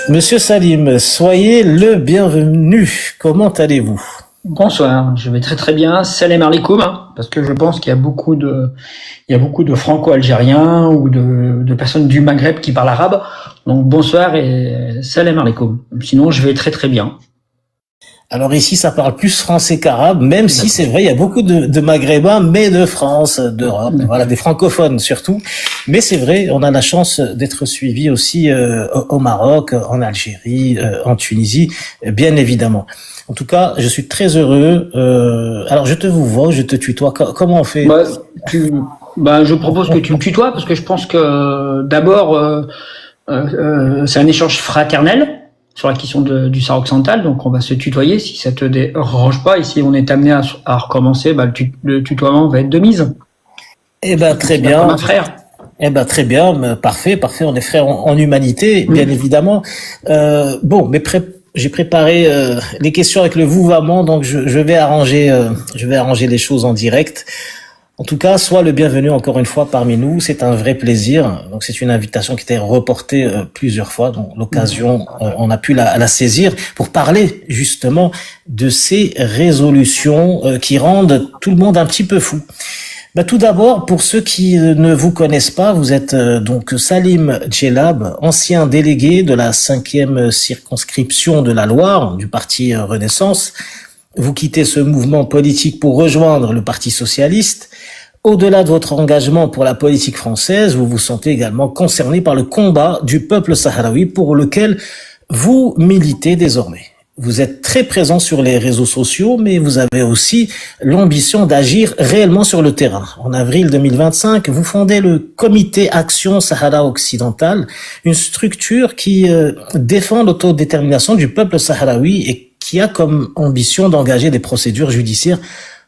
Monsieur Salim, soyez le bienvenu. Comment allez-vous? Bonsoir, je vais très très bien. Salam alaikum, hein, parce que je pense qu'il y a il y a beaucoup de franco-algériens ou de personnes du Maghreb qui parlent arabe. Donc bonsoir et salam alaikum. Sinon, je vais très très bien. Alors ici, ça parle plus français qu'arabe, même si c'est vrai, il y a beaucoup de Maghrébins, mais de France, d'Europe, voilà, des francophones surtout. Mais c'est vrai, on a la chance d'être suivi aussi au Maroc, en Algérie, en Tunisie, bien évidemment. En tout cas, je suis très heureux. Alors, je te vous vois, je te tutoie. Comment on fait? Bah, tu, je propose que tu me tutoies parce que je pense que d'abord, c'est un échange fraternel sur la question du Sahara occidental, donc on va se tutoyer si ça te dérange pas. Et si on est amené à recommencer, le tutoiement va être de mise. Eh ben, très Comme bien. un frère. Eh ben, très bien. Parfait, parfait. On est frères en humanité, bien évidemment. Bon, mais j'ai préparé les questions avec le vouvoiement, donc je vais arranger les choses en direct. En tout cas, sois le bienvenu encore une fois parmi nous. C'est un vrai plaisir. Donc, c'est une invitation qui était reportée plusieurs fois. Donc, l'occasion, on a pu la saisir pour parler justement de ces résolutions qui rendent tout le monde un petit peu fou. Tout d'abord, pour ceux qui ne vous connaissent pas, vous êtes donc Salim Djellab, ancien délégué de la 5e circonscription de la Loire, du parti Renaissance. Vous quittez ce mouvement politique pour rejoindre le Parti socialiste. Au-delà de votre engagement pour la politique française, vous vous sentez également concerné par le combat du peuple sahraoui pour lequel vous militez désormais. Vous êtes très présent sur les réseaux sociaux, mais vous avez aussi l'ambition d'agir réellement sur le terrain. En avril 2025, vous fondez le Comité Action Sahara Occidental, une structure qui défend l'autodétermination du peuple sahraoui et qui a comme ambition d'engager des procédures judiciaires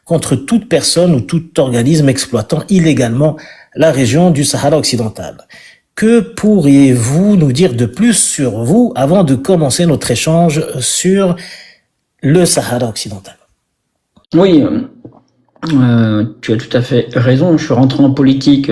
contre toute personne ou tout organisme exploitant illégalement la région du Sahara occidental. Que pourriez-vous nous dire de plus sur vous avant de commencer notre échange sur le Sahara occidental? Oui, tu as tout à fait raison. Je suis rentré en politique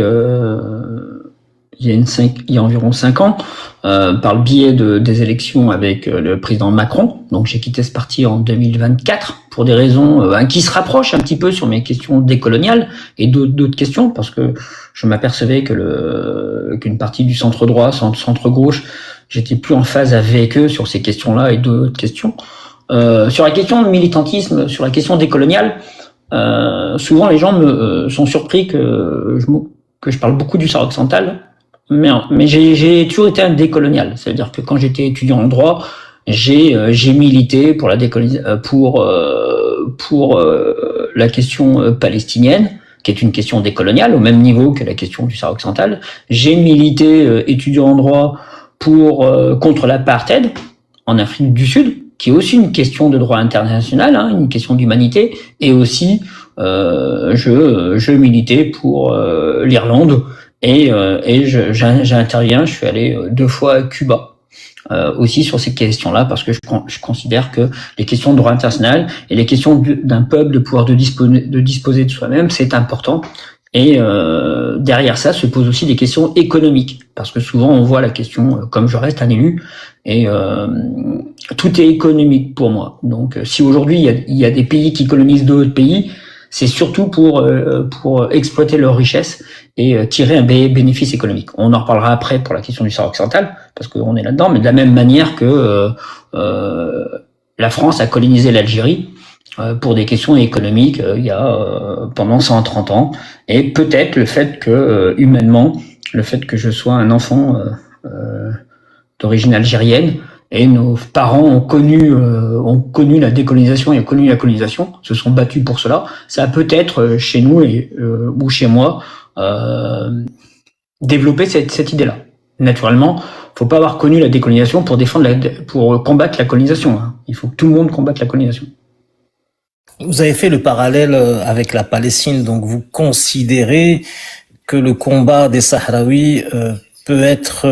il y a environ 5 ans, par le biais des élections avec le président Macron. Donc j'ai quitté ce parti en 2024 pour des raisons qui se rapprochent un petit peu sur mes questions décoloniales et d'autres questions, parce que je m'apercevais qu'une partie du centre droit, centre gauche, j'étais plus en phase avec eux sur ces questions-là et d'autres questions. Sur la question de militantisme, sur la question décoloniale, souvent les gens sont surpris que je parle beaucoup du Sahara occidental. Mais j'ai toujours été un décolonial. C'est-à-dire que quand j'étais étudiant en droit, j'ai milité pour la question palestinienne, qui est une question décoloniale au même niveau que la question du Sahara occidental. J'ai milité étudiant en droit contre l'apartheid en Afrique du Sud, qui est aussi une question de droit international, une question d'humanité, et aussi je militais pour l'Irlande. Et j'interviens, je suis allé 2 fois à Cuba aussi sur ces questions-là, parce que je considère que les questions de droit international et les questions d'un peuple de pouvoir de disposer de soi-même, c'est important. Et derrière ça se posent aussi des questions économiques, parce que souvent on voit la question, comme je reste un élu, et tout est économique pour moi. Donc si aujourd'hui il y a des pays qui colonisent d'autres pays, c'est surtout pour exploiter leurs richesses et tirer un bénéfice économique. On en reparlera après pour la question du Sahara occidental, parce qu'on est là-dedans, mais de la même manière que la France a colonisé l'Algérie pour des questions économiques il y a pendant 130 ans, et peut-être le fait que humainement, le fait que je sois un enfant d'origine algérienne, et nos parents ont connu la décolonisation et ont connu la colonisation, se sont battus pour cela. Ça a peut-être chez nous ou chez moi développé cette idée-là. Naturellement, faut pas avoir connu la décolonisation pour combattre la colonisation. Il faut que tout le monde combatte la colonisation. Vous avez fait le parallèle avec la Palestine, donc vous considérez que le combat des Sahraouis peut être,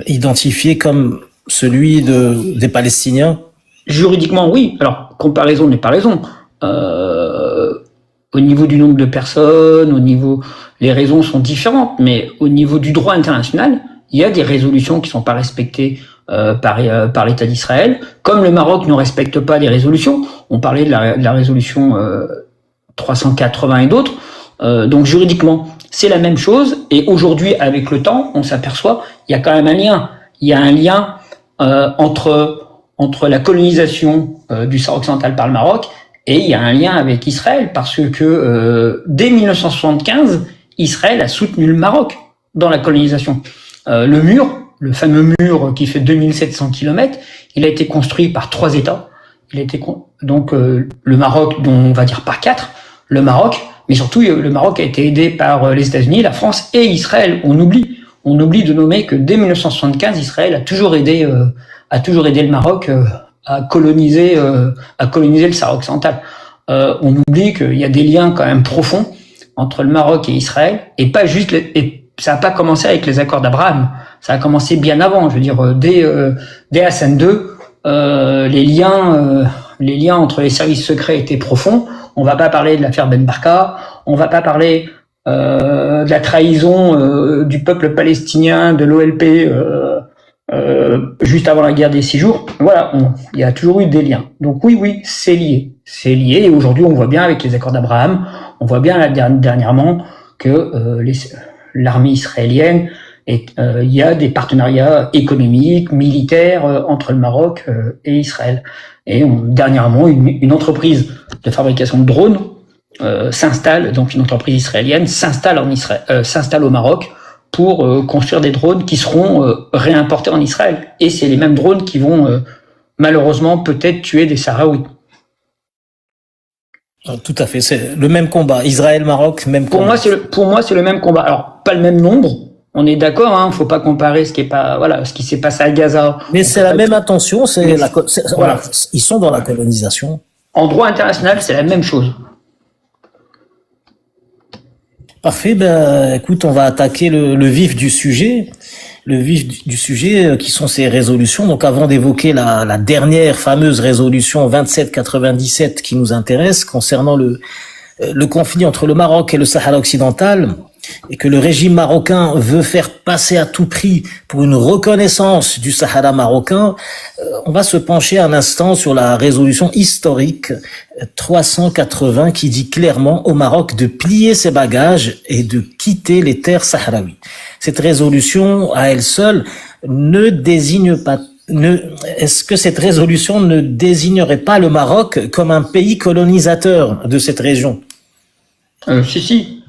identifié comme celui des Palestiniens? Juridiquement, oui. Alors, comparaison n'est pas raison. Au niveau du nombre de personnes, les raisons sont différentes, mais au niveau du droit international, il y a des résolutions qui sont pas respectées par l'État d'Israël, comme le Maroc ne respecte pas des résolutions. On parlait de la résolution 380 et d'autres. Donc juridiquement, c'est la même chose. Et aujourd'hui, avec le temps, on s'aperçoit il y a quand même un lien. Il y a un lien entre la colonisation du Sahara occidental par le Maroc, et il y a un lien avec Israël, parce que dès 1975, Israël a soutenu le Maroc dans la colonisation. Le fameux mur qui fait 2700 km, il a été construit par 3 États. Donc le Maroc, dont on va dire pas 4, le Maroc, mais surtout le Maroc a été aidé par les États-Unis, la France et Israël. On oublie de nommer que dès 1975, Israël a toujours aidé le Maroc à coloniser le Sahara occidental. On oublie qu'il y a des liens quand même profonds entre le Maroc et Israël, et pas juste et ça n'a pas commencé avec les accords d'Abraham. Ça a commencé bien avant. Je veux dire, dès Hassan II, les liens entre les services secrets étaient profonds. On va pas parler de l'affaire Ben Barka, on va pas parler de la trahison du peuple palestinien, de l'OLP juste avant la guerre des 6 jours. Voilà, il y a toujours eu des liens. Donc oui, c'est lié. Et aujourd'hui, on voit bien avec les accords d'Abraham, on voit bien dernièrement que l'armée israélienne, il y a des partenariats économiques, militaires entre le Maroc et Israël. Et dernièrement, une entreprise de fabrication de drones s'installe, donc une entreprise israélienne s'installe au Maroc pour construire des drones qui seront réimportés en Israël. Et c'est les mêmes drones qui vont malheureusement peut-être tuer des Sahraouis. Tout à fait, c'est le même combat. Israël-Maroc, même combat. Pour moi, c'est le même combat. Alors, pas le même nombre. On est d'accord, hein. Faut pas comparer ce qui s'est passé à Gaza. Mais c'est la même intention. Voilà. Ils sont dans la colonisation. En droit international, c'est la même chose. Parfait. Ben, écoute, on va attaquer le vif du sujet. Le vif du sujet, qui sont ces résolutions. Donc, avant d'évoquer la dernière fameuse résolution 2797 qui nous intéresse concernant le conflit entre le Maroc et le Sahara occidental, et que le régime marocain veut faire passer à tout prix pour une reconnaissance du Sahara marocain, on va se pencher un instant sur la résolution historique 380 qui dit clairement au Maroc de plier ses bagages et de quitter les terres sahraouies. Cette résolution, à elle seule, est-ce que cette résolution ne désignerait pas le Maroc comme un pays colonisateur de cette région? Si,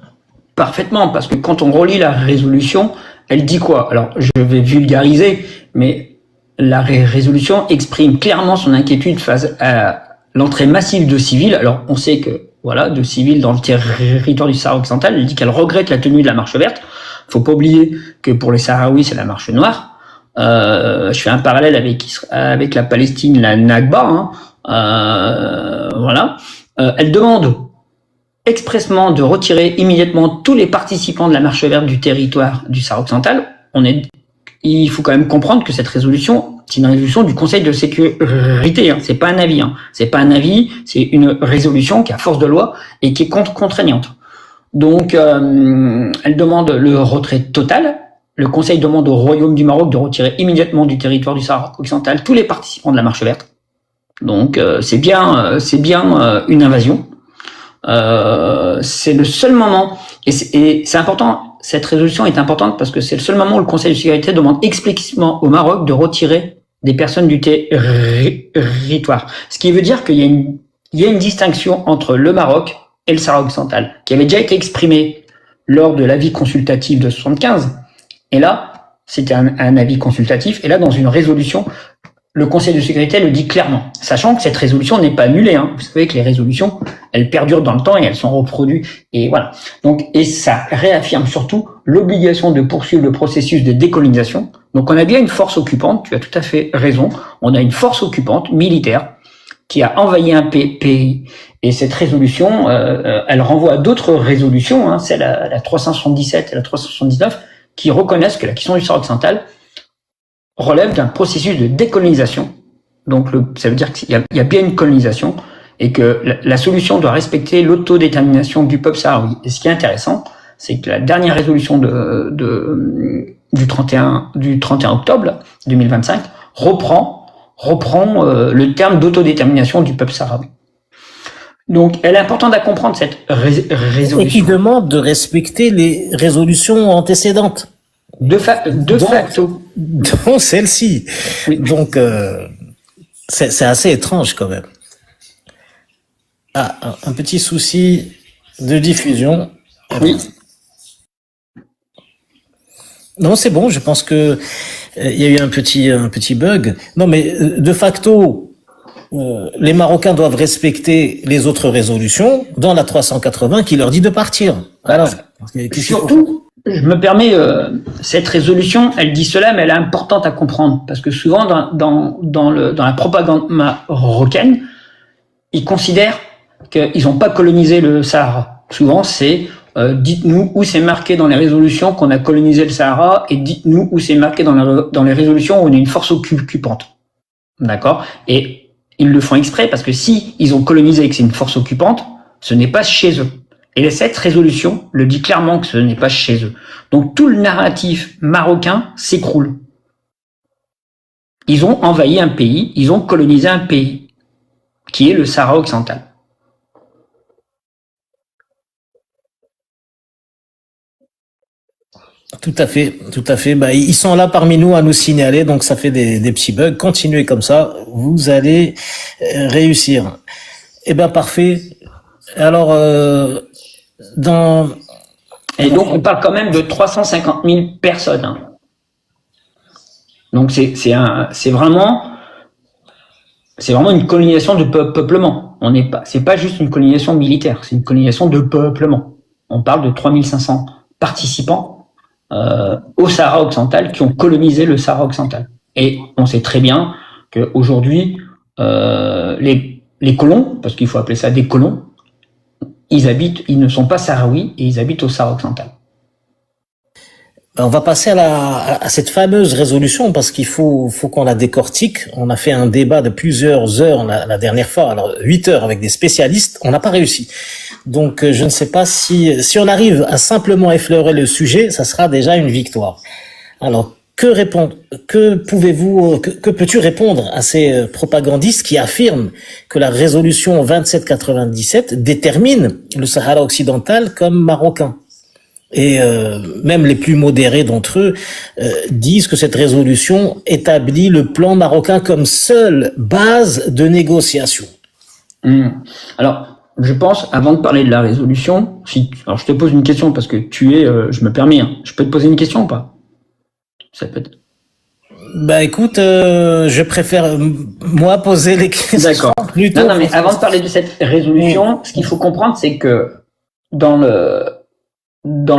parfaitement, parce que quand on relit la résolution, elle dit quoi? Alors, je vais vulgariser, mais la résolution exprime clairement son inquiétude face à l'entrée massive de civils. Alors, on sait que, de civils dans le territoire du Sahara occidental. Elle dit qu'elle regrette la tenue de la marche verte. Faut pas oublier que pour les Sahraouis, c'est la marche noire. Je fais un parallèle avec la Palestine, la Nakba. Elle demande expressement de retirer immédiatement tous les participants de la marche verte du territoire du Sahara occidental. Il faut quand même comprendre que cette résolution, c'est une résolution du Conseil de sécurité. C'est pas un avis. C'est pas un avis, c'est une résolution qui a force de loi et qui est contraignante. Donc, elle demande le retrait total. Le Conseil demande au Royaume du Maroc de retirer immédiatement du territoire du Sahara occidental tous les participants de la marche verte. Donc, c'est bien une invasion. C'est le seul moment, et c'est important. Cette résolution est importante parce que c'est le seul moment où le Conseil de sécurité demande explicitement au Maroc de retirer des personnes du territoire. Ce qui veut dire qu'il y a une distinction entre le Maroc et le Sahara occidental, qui avait déjà été exprimée lors de l'avis consultatif de 75. Et là, c'était un avis consultatif. Et là, dans une résolution, le Conseil de sécurité le dit clairement, sachant que cette résolution n'est pas annulée. Vous savez que les résolutions, elles perdurent dans le temps et elles sont reproduites. Et voilà. Donc, et ça réaffirme surtout l'obligation de poursuivre le processus de décolonisation. Donc, on a bien une force occupante. Tu as tout à fait raison. On a une force occupante militaire qui a envahi un pays. Et cette résolution, elle renvoie à d'autres résolutions, celle à la 377 et la 379, qui reconnaissent que la question du Sahara occidental relève d'un processus de décolonisation. Donc, ça veut dire qu'il y a bien une colonisation et que la solution doit respecter l'autodétermination du peuple sahraoui. Et ce qui est intéressant, c'est que la dernière résolution du 31 octobre 2025 reprend le terme d'autodétermination du peuple sahraoui. Donc, elle est importante à comprendre cette résolution. Et qui demande de respecter les résolutions antécédentes. De facto. Dont celle-ci. Oui. Donc, c'est assez étrange quand même. Ah, un petit souci de diffusion. Oui. Non, c'est bon, je pense que il y a eu un petit bug. Non, mais de facto, les Marocains doivent respecter les autres résolutions dans la 380 qui leur dit de partir. Alors, surtout, je me permets, cette résolution, elle dit cela, mais elle est importante à comprendre parce que souvent dans la propagande marocaine, ils considèrent qu'ils n'ont pas colonisé le Sahara. Souvent, c'est dites-nous où c'est marqué dans les résolutions qu'on a colonisé le Sahara et dites-nous où c'est marqué dans les résolutions où on est une force occupante. D'accord ? Et ils le font exprès parce que si ils ont colonisé et que c'est une force occupante, ce n'est pas chez eux. Et cette résolution le dit clairement que ce n'est pas chez eux. Donc tout le narratif marocain s'écroule. Ils ont envahi un pays, ils ont colonisé un pays, qui est le Sahara occidental. Tout à fait, tout à fait. Bah, ils sont là parmi nous à nous signaler, donc ça fait des petits bugs. Continuez comme ça, vous allez réussir. Eh ben parfait. Alors, Et donc on parle quand même de 350 000 personnes. Hein. Donc c'est vraiment une colonisation de peuplement. C'est pas juste une colonisation militaire, c'est une colonisation de peuplement. On parle de 3500 participants au Sahara occidental qui ont colonisé le Sahara occidental. Et on sait très bien qu'aujourd'hui, les colons, parce qu'il faut appeler ça des colons, ils ne sont pas sahraouis et ils habitent au Sahara occidental. On va passer à cette fameuse résolution parce qu'il faut qu'on la décortique. On a fait un débat de plusieurs heures la dernière fois, alors 8 heures avec des spécialistes, on n'a pas réussi. Donc je ne sais pas si on arrive à simplement effleurer le sujet, ça sera déjà une victoire. Alors que peux-tu répondre à ces propagandistes qui affirment que la résolution 2797 détermine le Sahara occidental comme marocain? Et même les plus modérés d'entre eux disent que cette résolution établit le plan marocain comme seule base de négociation. Alors, je pense, avant de parler de la résolution, alors je te pose une question parce que je me permets, hein, je peux te poser une question ou pas? Ça peut être. Bah écoute, je préfère moi poser les questions. D'accord. Plutôt. Non, mais avant de parler de cette résolution, ce qu'il faut comprendre, c'est que dans le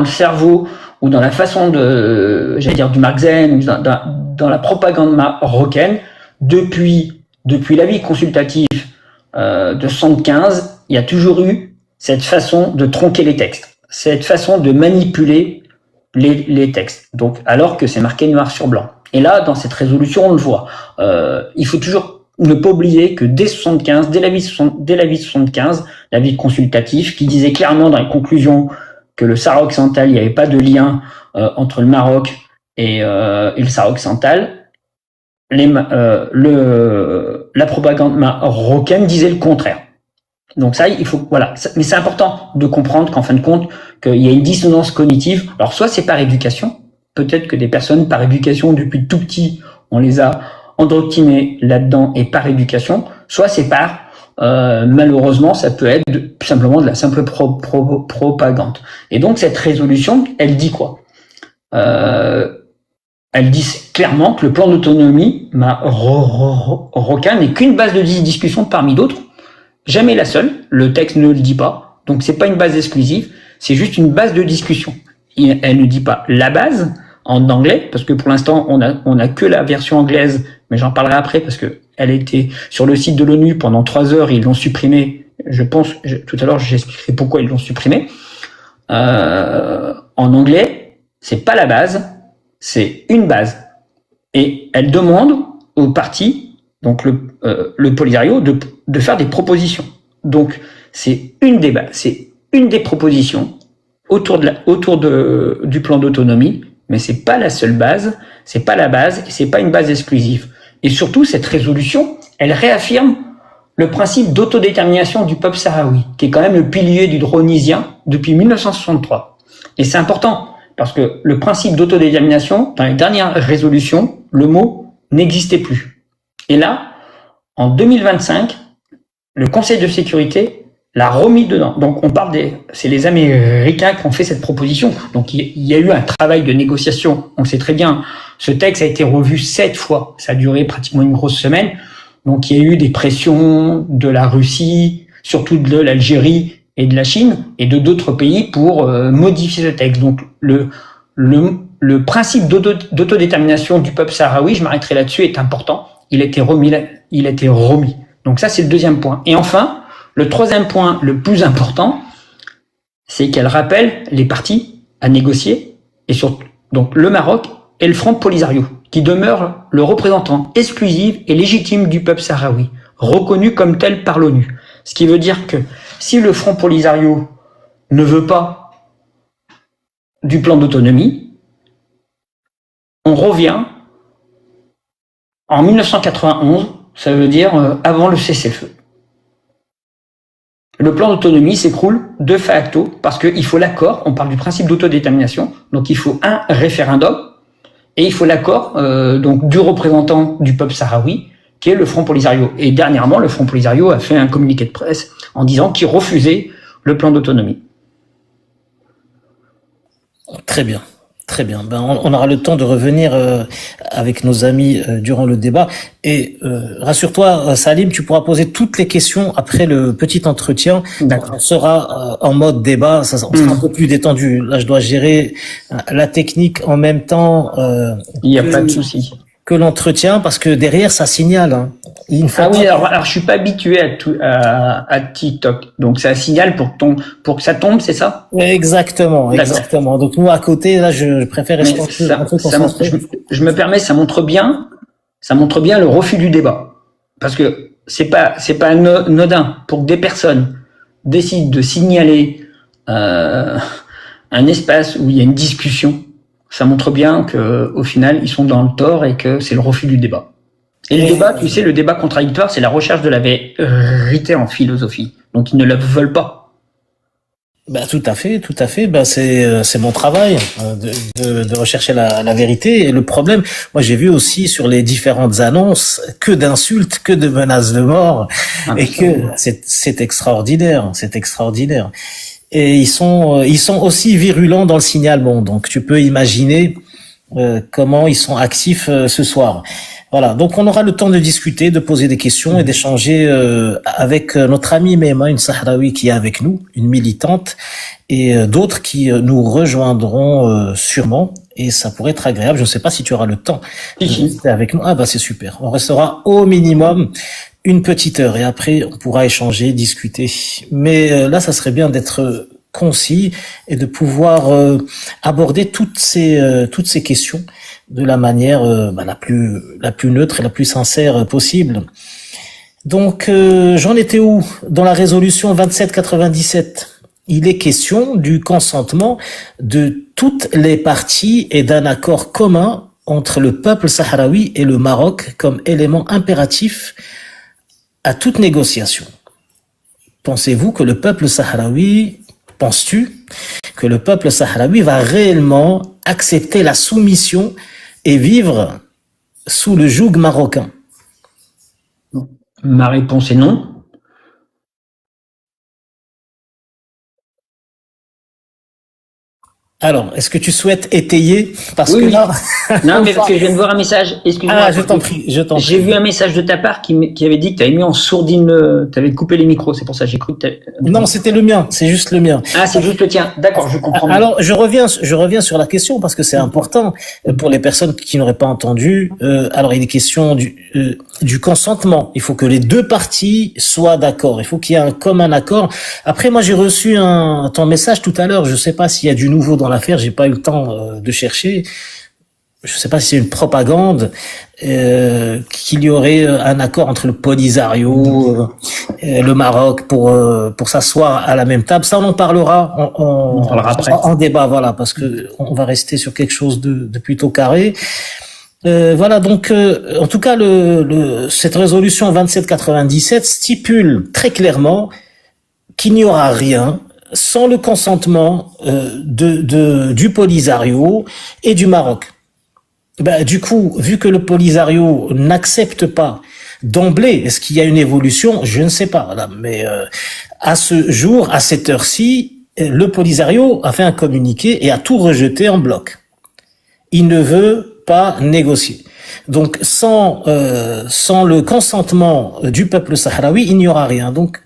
cerveau ou dans la façon du Marxisme, ou dans la propagande marocaine, depuis l'avis consultatif de 75, il y a toujours eu cette façon de tronquer les textes, cette façon de manipuler les textes. Donc, alors que c'est marqué noir sur blanc. Et là, dans cette résolution, on le voit. Il faut toujours ne pas oublier que dès l'avis 75, l'avis consultatif, qui disait clairement dans les conclusions que le Sahara occidental, il n'y avait pas de lien entre le Maroc et le Sahara occidental, la propagande marocaine disait le contraire. Donc ça, mais c'est important de comprendre qu'en fin de compte, qu'il y a une dissonance cognitive. Alors soit c'est par éducation, peut-être que des personnes par éducation depuis tout petit, on les a endoctrinés là-dedans et par éducation, soit c'est par malheureusement, ça peut être tout simplement de la simple propagande. Et donc cette résolution, elle dit quoi? Elle dit clairement que le plan d'autonomie marocain n'est qu'une base de discussion parmi d'autres, jamais la seule. Le texte ne le dit pas, donc c'est pas une base exclusive, c'est juste une base de discussion. Elle ne dit pas la base en anglais, parce que pour l'instant on a que la version anglaise, mais j'en parlerai après parce que elle était sur le site de l'ONU pendant 3 heures et ils l'ont supprimée. Je pense, tout à l'heure j'expliquerai pourquoi ils l'ont supprimée. En anglais, c'est pas la base, c'est une base. Et elle demande aux partis, donc le Polisario, de faire des propositions. Donc c'est une des propositions autour du plan d'autonomie, mais c'est pas la seule base, c'est pas la base, et c'est pas une base exclusive. Et surtout, cette résolution, elle réaffirme le principe d'autodétermination du peuple sahraoui, qui est quand même le pilier du droit onusien depuis 1963. Et c'est important, parce que le principe d'autodétermination, dans les dernières résolutions, le mot n'existait plus. Et là, en 2025, le Conseil de sécurité l'a remis dedans. Donc on parle c'est les Américains qui ont fait cette proposition. Donc il y a eu un travail de négociation. On le sait très bien. Ce texte a été revu 7 fois. Ça a duré pratiquement une grosse semaine. Donc il y a eu des pressions de la Russie, surtout de l'Algérie et de la Chine et de d'autres pays pour modifier ce texte. Donc le principe d'autodétermination du peuple sahraoui, je m'arrêterai là-dessus, est important. Il a été remis. Donc ça, c'est le deuxième point. Et enfin, le troisième point, le plus important, c'est qu'elle rappelle les parties à négocier, et surtout donc le Maroc et le Front Polisario, qui demeure le représentant exclusif et légitime du peuple sahraoui, reconnu comme tel par l'ONU. Ce qui veut dire que si le Front Polisario ne veut pas du plan d'autonomie, on revient en 1991, ça veut dire avant le cessez-le-feu. Le plan d'autonomie s'écroule de facto parce qu'il faut l'accord, on parle du principe d'autodétermination, donc il faut un référendum et il faut l'accord donc du représentant du peuple sahraoui qui est le Front Polisario. Et dernièrement, le Front Polisario a fait un communiqué de presse en disant qu'il refusait le plan d'autonomie. Très bien. Très bien. Ben, on aura le temps de revenir avec nos amis durant le débat. Et rassure-toi, Salim, tu pourras poser toutes les questions après le petit entretien. D'accord. On sera en mode débat, ça on sera un peu plus détendu. Là, je dois gérer la technique en même temps Il n'y a pas de souci. Que l'entretien, parce que derrière, ça signale. Hein. Ah oui, alors je suis pas habitué à TikTok, donc ça signale pour que ça tombe, c'est ça? Exactement, exactement. Donc nous à côté, là, je préfère rester un peu concentré. Je me permets, ça montre bien le refus du débat, parce que c'est pas anodin pour que des personnes décident de signaler un espace où il y a une discussion. Ça montre bien que au final ils sont dans le tort et que c'est le refus du débat. Et le débat, tu sais, le débat contradictoire, c'est la recherche de la vérité en philosophie. Donc ils ne la veulent pas. Bah tout à fait. Bah c'est mon travail de rechercher la vérité. Et le problème, moi j'ai vu aussi sur les différentes annonces que d'insultes, que de menaces de mort, et que c'est extraordinaire, Et ils sont aussi virulents dans le signalement. Donc tu peux imaginer comment ils sont actifs ce soir. Voilà. Donc on aura le temps de discuter, de poser des questions et d'échanger avec notre amie Mema, une Sahraoui qui est avec nous, une militante, et d'autres qui nous rejoindront sûrement. Et ça pourrait être agréable. Je ne sais pas si tu auras le temps de rester avec nous. Ah bah c'est super. On restera au minimum une petite heure et après on pourra échanger, discuter. Mais là, ça serait bien d'être concis et de pouvoir aborder toutes ces questions de la manière la plus neutre et la plus sincère possible. Donc j'en étais où? Dans la résolution 2797, il est question du consentement de toutes les parties et d'un accord commun entre le peuple sahraoui et le Maroc comme élément impératif à toute négociation. Penses-tu que le peuple sahraoui va réellement accepter la soumission et vivre sous le joug marocain? Ma réponse est non. Alors, est-ce que tu souhaites étayer? Parce que là... Non, mais parce que je viens de voir un message. Excuse-moi. Ah, je t'en prie. J'ai vu un message de ta part qui avait dit que tu avais mis en sourdine, tu avais coupé les micros. C'est pour ça que j'ai cru que Non, c'était le mien. C'est juste le mien. Ah, c'est juste le tien. D'accord, je comprends. Alors, je reviens sur la question parce que c'est important pour les personnes qui n'auraient pas entendu. Alors, il est question du consentement. Il faut que les deux parties soient d'accord. Il faut qu'il y ait un commun accord. Après, moi, j'ai reçu ton message tout à l'heure. Je sais pas s'il y a du nouveau dans l'affaire. J'ai pas eu le temps de chercher. je sais pas si c'est une propagande, qu'il y aurait un accord entre le Polisario, le Maroc pour s'asseoir à la même table. Ça, on en parlera On parlera après. en débat, voilà, parce que on va rester sur quelque chose de plutôt carré. Voilà, donc en tout cas, cette résolution 2797 stipule très clairement qu'il n'y aura rien sans le consentement du Polisario et du Maroc. Ben, du coup, vu que le Polisario n'accepte pas d'emblée, est-ce qu'il y a une évolution? Je ne sais pas, voilà. Mais à ce jour, à cette heure-ci, le Polisario a fait un communiqué et a tout rejeté en bloc. Il ne veut pas négocier. Donc, sans le consentement du peuple sahraoui, il n'y aura rien. Donc,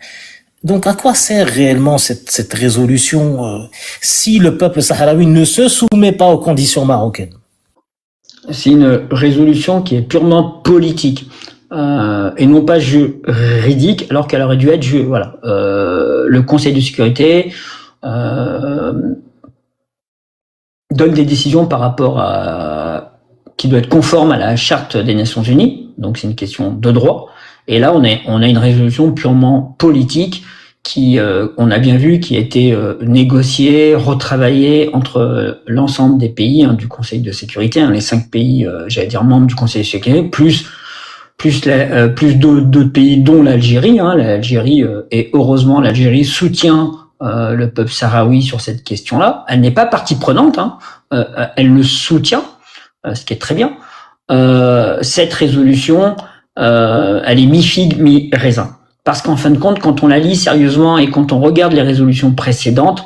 à quoi sert réellement cette résolution si le peuple sahraoui ne se soumet pas aux conditions marocaines? C'est une résolution qui est purement politique et non pas juridique, alors qu'elle aurait dû être voilà. Le Conseil de sécurité donne des décisions par rapport à qui doit être conforme à la Charte des Nations Unies, donc c'est une question de droit. Et là, on a une résolution purement politique qui, on a bien vu, qui a été négociée, retravaillée entre l'ensemble des pays du Conseil de sécurité, les 5 pays, j'allais dire membres du Conseil de sécurité, plus d'autres pays, dont l'Algérie. L'Algérie et heureusement l'Algérie soutient le peuple sahraoui sur cette question-là. Elle n'est pas partie prenante, elle le soutient, ce qui est très bien. Cette résolution, elle est mi-figue, mi-raisin. Parce qu'en fin de compte, quand on la lit sérieusement et quand on regarde les résolutions précédentes,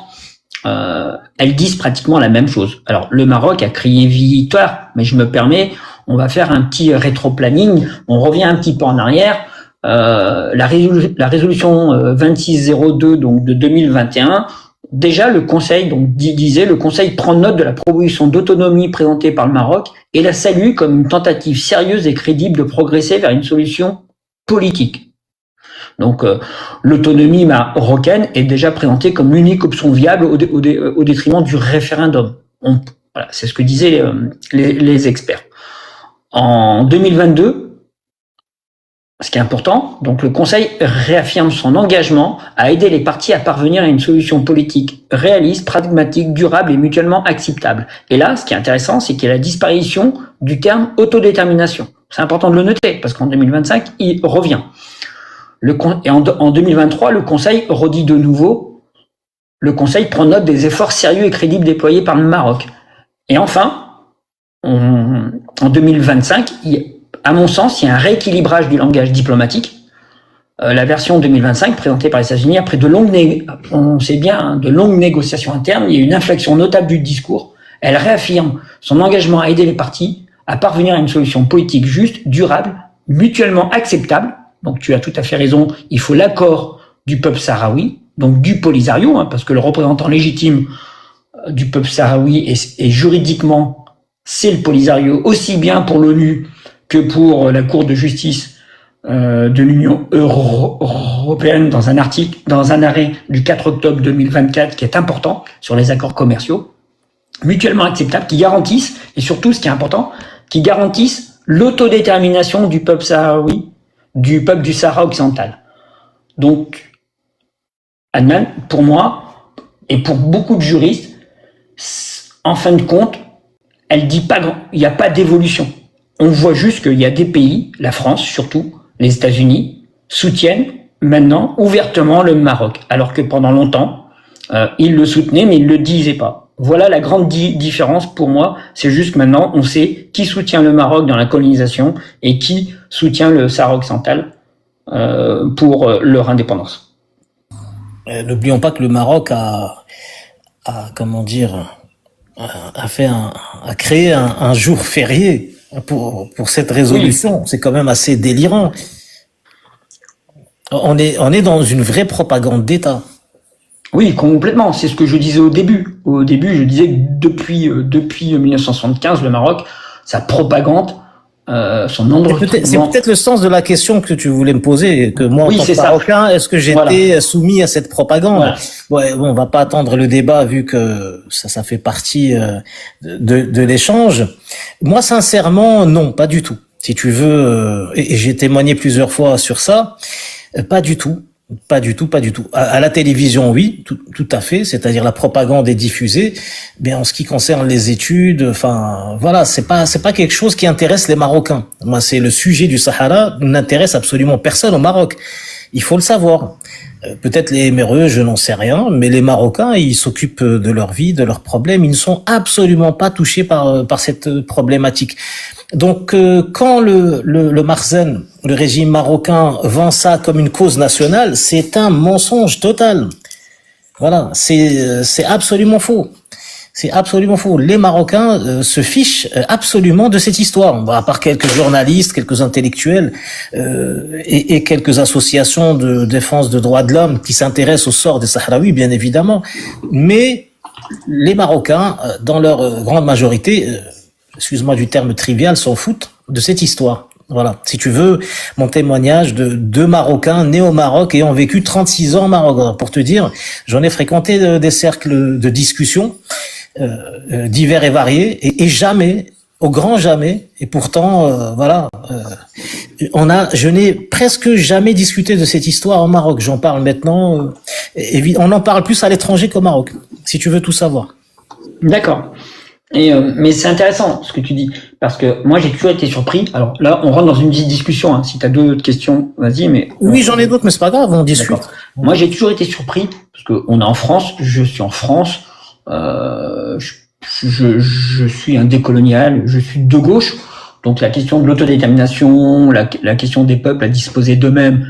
elles disent pratiquement la même chose. Alors, le Maroc a crié victoire, mais je me permets, on va faire un petit rétro-planning, on revient un petit peu en arrière. La résolution 2602 donc de 2021, déjà le Conseil disait le Conseil prend note de la proposition d'autonomie présentée par le Maroc et la salue comme une tentative sérieuse et crédible de progresser vers une solution politique. Donc l'autonomie marocaine est déjà présentée comme l'unique option viable au détriment du référendum. Voilà, c'est ce que disaient les experts. En 2022, ce qui est important, donc le Conseil réaffirme son engagement à aider les parties à parvenir à une solution politique réaliste, pragmatique, durable et mutuellement acceptable. Et là, ce qui est intéressant, c'est qu'il y a la disparition du terme autodétermination. C'est important de le noter, parce qu'en 2025, il revient. Et en 2023, le Conseil redit de nouveau, le Conseil prend note des efforts sérieux et crédibles déployés par le Maroc. Et enfin, en 2025, à mon sens, il y a un rééquilibrage du langage diplomatique. La version 2025 présentée par les États-Unis, après de longues négociations internes, il y a une inflexion notable du discours. Elle réaffirme son engagement à aider les parties à parvenir à une solution politique juste, durable, mutuellement acceptable. Donc tu as tout à fait raison, il faut l'accord du peuple sahraoui, donc du Polisario, parce que le représentant légitime du peuple sahraoui est juridiquement, c'est le Polisario, aussi bien pour l'ONU que pour la Cour de justice de l'Union européenne dans un arrêt du 4 octobre 2024 qui est important sur les accords commerciaux, mutuellement acceptables, qui garantissent, et surtout ce qui est important, qui garantissent l'autodétermination du peuple sahraoui, du peuple du Sahara occidental. Donc, Adnan, pour moi, et pour beaucoup de juristes, en fin de compte, elle dit pas, il n'y a pas d'évolution. On voit juste qu'il y a des pays, la France surtout, les États-Unis, soutiennent maintenant ouvertement le Maroc, alors que pendant longtemps, ils le soutenaient, mais ils le disaient pas. Voilà la grande différence pour moi, c'est juste que maintenant on sait qui soutient le Maroc dans la colonisation et qui soutient le Sahara occidental pour leur indépendance. N'oublions pas que le Maroc a créé un jour férié pour cette résolution. Oui. C'est quand même assez délirant. On est dans une vraie propagande d'État. Oui, complètement. C'est ce que je disais au début. Au début, je disais que depuis 1975, le Maroc, sa propagande son nombre. C'est peut-être le sens de la question que tu voulais me poser, que moi, en tant que Marocain, est-ce que j'étais soumis à cette propagande? Ouais, bon, on va pas attendre le débat vu que ça fait partie de l'échange. Moi, sincèrement, non, pas du tout. Si tu veux, et j'ai témoigné plusieurs fois sur ça, pas du tout. Pas du tout, pas du tout. À la télévision, oui, tout à fait. C'est-à-dire la propagande est diffusée. Mais en ce qui concerne les études, enfin, voilà, c'est pas quelque chose qui intéresse les Marocains. Moi, c'est le sujet du Sahara n'intéresse absolument personne au Maroc. Il faut le savoir. Peut-être les MRE, je n'en sais rien, mais les Marocains, ils s'occupent de leur vie, de leurs problèmes. Ils ne sont absolument pas touchés par cette problématique. Donc, quand le Marzen, le régime marocain, vend ça comme une cause nationale, c'est un mensonge total. Voilà, c'est absolument faux. C'est absolument faux. Les Marocains se fichent absolument de cette histoire. Bon, à part quelques journalistes, quelques intellectuels et quelques associations de défense de droits de l'homme qui s'intéressent au sort des Sahraouis, bien évidemment. Mais les Marocains, dans leur grande majorité, excuse-moi du terme trivial, s'en foutent de cette histoire. Voilà. Si tu veux, mon témoignage de deux Marocains nés au Maroc ayant vécu 36 ans au Maroc. Alors, pour te dire, j'en ai fréquenté des cercles de discussion divers et variés et jamais, au grand jamais, et pourtant, voilà, je n'ai presque jamais discuté de cette histoire au Maroc. J'en parle maintenant, on en parle plus à l'étranger qu'au Maroc, si tu veux tout savoir. D'accord. Mais c'est intéressant ce que tu dis, parce que moi j'ai toujours été surpris. Alors là, on rentre dans une discussion. Hein. Si tu as d'autres questions, vas-y. Mais oui, j'en ai d'autres, mais c'est pas grave, on discute. D'accord. Moi, j'ai toujours été surpris parce que on est en France. Je suis en France. Je suis un décolonial. Je suis de gauche. Donc la question de l'autodétermination, la question des peuples à disposer d'eux-mêmes,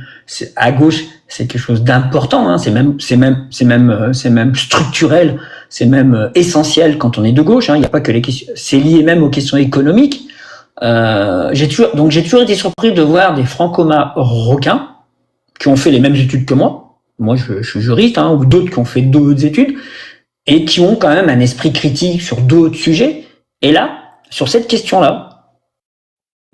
à gauche, c'est quelque chose d'important. Hein. C'est même structurel. C'est même essentiel quand on est de gauche. Hein. Il n'y a pas que les questions. C'est lié même aux questions économiques. J'ai toujours été surpris de voir des franco-marocains qui ont fait les mêmes études que moi. Moi, je suis juriste, hein, ou d'autres qui ont fait d'autres études et qui ont quand même un esprit critique sur d'autres sujets. Et là, sur cette question-là,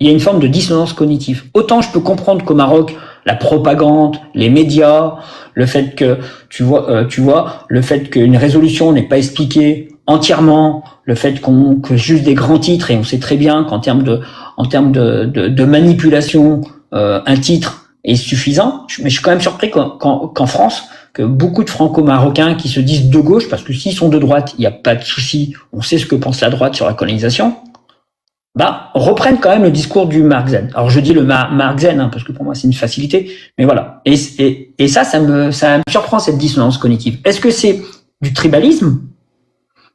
il y a une forme de dissonance cognitive. Autant je peux comprendre qu'au Maroc, la propagande, les médias, le fait que tu vois, le fait qu'une résolution n'est pas expliquée entièrement, le fait que juste des grands titres, et on sait très bien qu'en termes de manipulation, un titre est suffisant. Mais je suis quand même surpris qu'en France, que beaucoup de franco-marocains qui se disent de gauche, parce que s'ils sont de droite, il n'y a pas de souci, on sait ce que pense la droite sur la colonisation, reprennent quand même le discours du Marxen. Alors je dis le Marxen, hein, parce que pour moi c'est une facilité, mais voilà. Et ça me surprend, cette dissonance cognitive. Est-ce que c'est du tribalisme?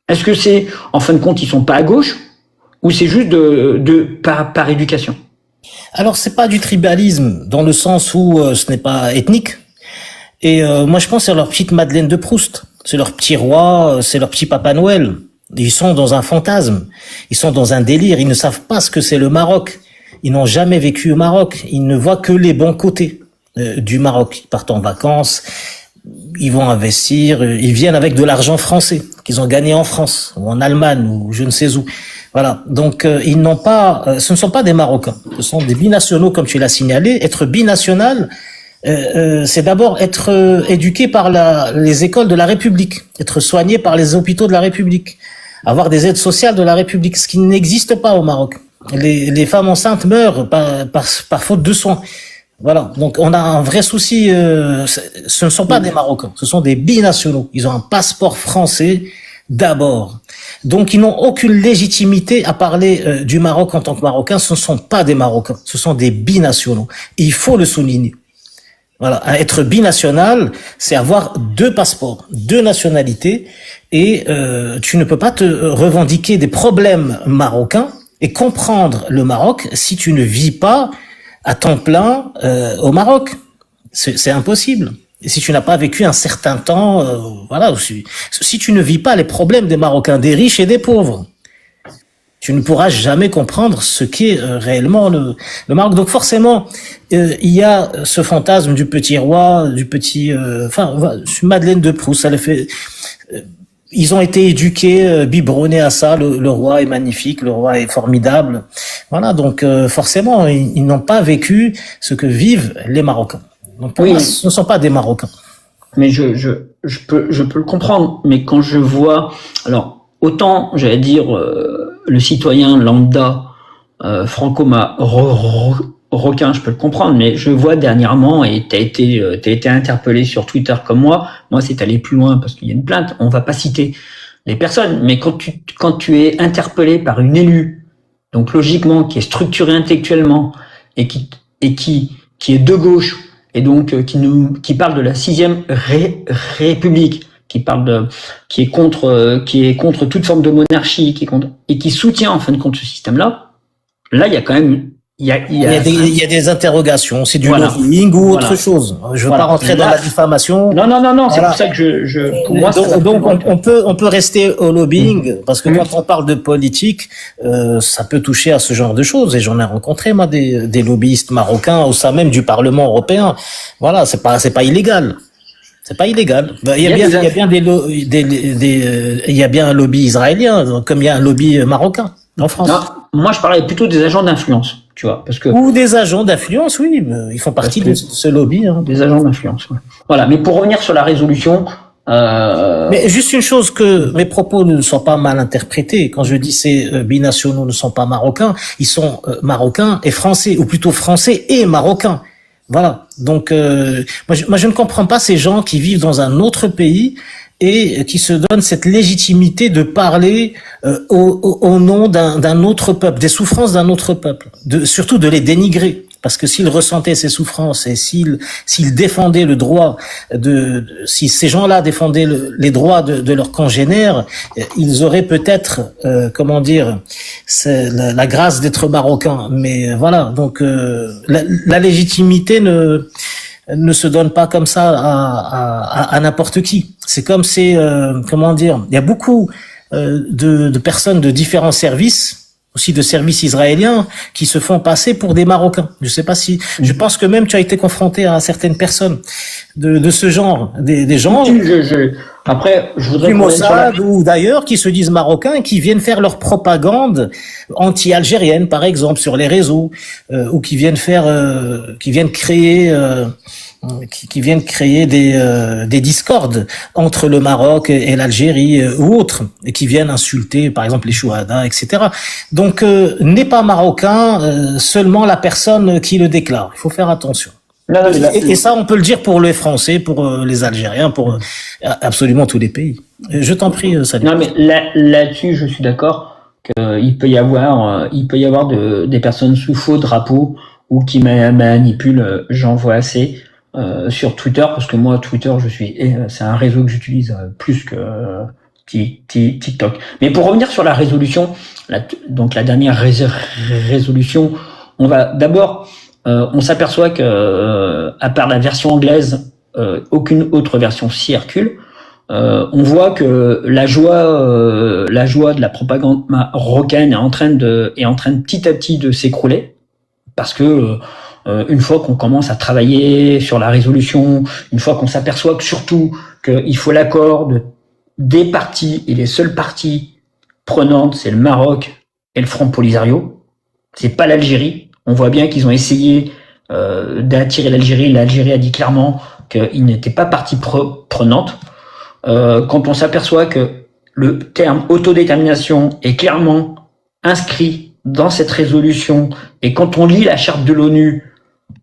Est-ce que c'est, en fin de compte, ils sont pas à gauche? Ou c'est juste par éducation? Alors c'est pas du tribalisme, dans le sens où ce n'est pas ethnique. Et moi je pense que c'est leur petite Madeleine de Proust. C'est leur petit roi, c'est leur petit Papa Noël. Ils sont dans un fantasme, ils sont dans un délire, ils ne savent pas ce que c'est le Maroc. Ils n'ont jamais vécu au Maroc, ils ne voient que les bons côtés du Maroc. Ils partent en vacances, ils vont investir, ils viennent avec de l'argent français qu'ils ont gagné en France ou en Allemagne ou je ne sais où. Voilà, donc ils n'ont pas, ce ne sont pas des Marocains, ce sont des binationaux comme tu l'as signalé. Être binational, c'est d'abord être éduqué par les écoles de la République, être soigné par les hôpitaux de la République, avoir des aides sociales de la République, ce qui n'existe pas au Maroc. Les femmes enceintes meurent par faute de soins. Voilà, donc on a un vrai souci. Ce ne sont pas des Marocains, ce sont des binationaux. Ils ont un passeport français d'abord. Donc ils n'ont aucune légitimité à parler du Maroc en tant que Marocains. Ce ne sont pas des Marocains, ce sont des binationaux. Et il faut le souligner. Voilà, être binational, c'est avoir deux passeports, deux nationalités, et tu ne peux pas te revendiquer des problèmes marocains et comprendre le Maroc si tu ne vis pas à temps plein au Maroc. C'est impossible. Et si tu n'as pas vécu un certain temps, voilà, si tu ne vis pas les problèmes des Marocains, des riches et des pauvres, tu ne pourras jamais comprendre ce qu'est réellement le Maroc. Donc forcément, il y a ce fantasme du petit roi, du petit... Madeleine de Proust, ça le fait... ils ont été éduqués, biberonnés à ça. Le roi est magnifique, le roi est formidable. Voilà, donc forcément, ils n'ont pas vécu ce que vivent les Marocains. Donc pour Oui, moi, ce ne sont pas des Marocains. mais je peux le comprendre. Mais quand je vois, alors autant j'allais dire le citoyen lambda franco-marocain, je peux le comprendre. Mais je vois dernièrement, et t'as été interpellé sur Twitter comme moi c'est aller plus loin parce qu'il y a une plainte. On va pas citer les personnes, mais quand tu es interpellé par une élue, donc logiquement qui est structurée intellectuellement et qui est de gauche et donc qui parle de la sixième République, qui est contre toute forme de monarchie, et qui soutient en fin de compte ce système-là. Là, il y a quand même il y a des interrogations, c'est du voilà, lobbying ou autre chose. Je veux pas rentrer dans la diffamation. Non, c'est pour ça que pour moi, donc on peut rester au lobbying parce que quand on parle de politique, ça peut toucher à ce genre de choses et j'en ai rencontré moi des lobbyistes marocains au sein même du Parlement européen. Voilà, c'est pas illégal. C'est pas illégal. Il y a bien un lobby israélien comme il y a un lobby marocain en France. Non, moi je parlais plutôt des agents d'influence, tu vois, parce que ou des agents d'influence, oui, ils font partie de ce lobby. Hein. Des agents d'influence. Ouais. Voilà, mais pour revenir sur la résolution. Mais juste une chose, que mes propos ne sont pas mal interprétés. Quand je dis ces binationaux ne sont pas marocains, ils sont marocains et français, ou plutôt français et marocains. Voilà. Donc, moi, je ne comprends pas ces gens qui vivent dans un autre pays et qui se donnent cette légitimité de parler au nom d'un autre peuple, des souffrances d'un autre peuple, surtout de les dénigrer. Parce que s'ils ressentaient ces souffrances et s'ils défendaient le droit si ces gens-là défendaient les droits de leurs congénères, ils auraient peut-être, la grâce d'être marocains. Mais voilà, donc la légitimité ne se donne pas comme ça à n'importe qui. C'est comme il y a beaucoup de personnes de différents services, aussi de services israéliens, qui se font passer pour des Marocains. Je pense que même tu as été confronté à certaines personnes de ce genre, des gens Après, je voudrais du Mossad ou d'ailleurs qui se disent marocains et qui viennent faire leur propagande anti-algérienne, par exemple, sur les réseaux, ou qui viennent créer des discordes entre le Maroc et l'Algérie ou autres, et qui viennent insulter, par exemple, les chouhadas, etc. Donc, n'est pas marocain seulement la personne qui le déclare. Il faut faire attention. Et ça, on peut le dire pour les Français, pour les Algériens, pour absolument tous les pays. Je t'en prie, Salim. Non, mais là-dessus, je suis d'accord qu'il peut y avoir des personnes sous faux drapeau ou qui manipulent. J'en vois assez sur Twitter, parce que moi, Twitter, c'est un réseau que j'utilise plus que TikTok. Mais pour revenir sur la résolution, donc la dernière résolution, on va d'abord, on s'aperçoit que à part la version anglaise, aucune autre version circule. On voit que la joie de la propagande marocaine est en train de petit à petit de s'écrouler, parce que une fois qu'on commence à travailler sur la résolution, une fois qu'on s'aperçoit que surtout qu'il faut l'accord des parties, et les seules parties prenantes, c'est le Maroc et le Front Polisario, c'est pas l'Algérie. On voit bien qu'ils ont essayé d'attirer l'Algérie. L'Algérie a dit clairement qu'il n'était pas partie prenante. Quand on s'aperçoit que le terme autodétermination est clairement inscrit dans cette résolution, et quand on lit la charte de l'ONU,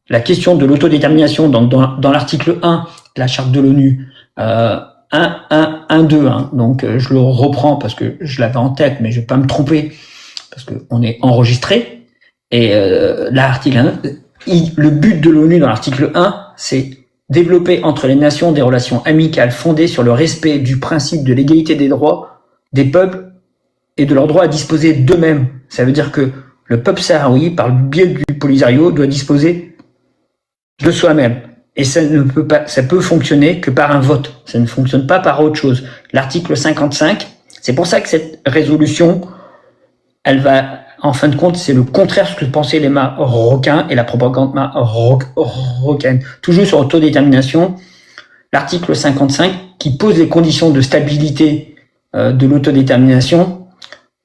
la question de l'autodétermination dans l'article 1 de la charte de l'ONU, 1.2, hein, donc je le reprends parce que je l'avais en tête, mais je vais pas me tromper parce que on est enregistré. Et l'article 1, le but de l'ONU dans l'article 1, c'est développer entre les nations des relations amicales fondées sur le respect du principe de l'égalité des droits des peuples et de leur droit à disposer d'eux-mêmes. Ça veut dire que le peuple sahraoui, par le biais du Polisario, doit disposer de soi-même. Et ça peut fonctionner que par un vote. Ça ne fonctionne pas par autre chose. L'article 55, c'est pour ça que cette résolution, elle va, en fin de compte, c'est le contraire de ce que pensaient les Marocains et la propagande marocaine. Toujours sur l'autodétermination, l'article 55 qui pose les conditions de stabilité de l'autodétermination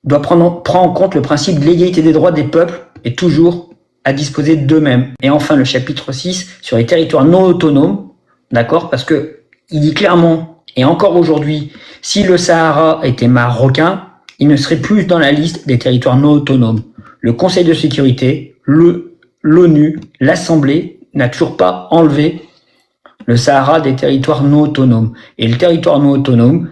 doit prendre en compte le principe de l'égalité des droits des peuples et toujours à disposer d'eux-mêmes. Et enfin, le chapitre 6 sur les territoires non autonomes, d'accord, parce que il dit clairement, et encore aujourd'hui, si le Sahara était marocain, il ne serait plus dans la liste des territoires non autonomes. Le Conseil de sécurité, l'ONU, l'Assemblée n'a toujours pas enlevé le Sahara des territoires non autonomes. Et le territoire non autonome,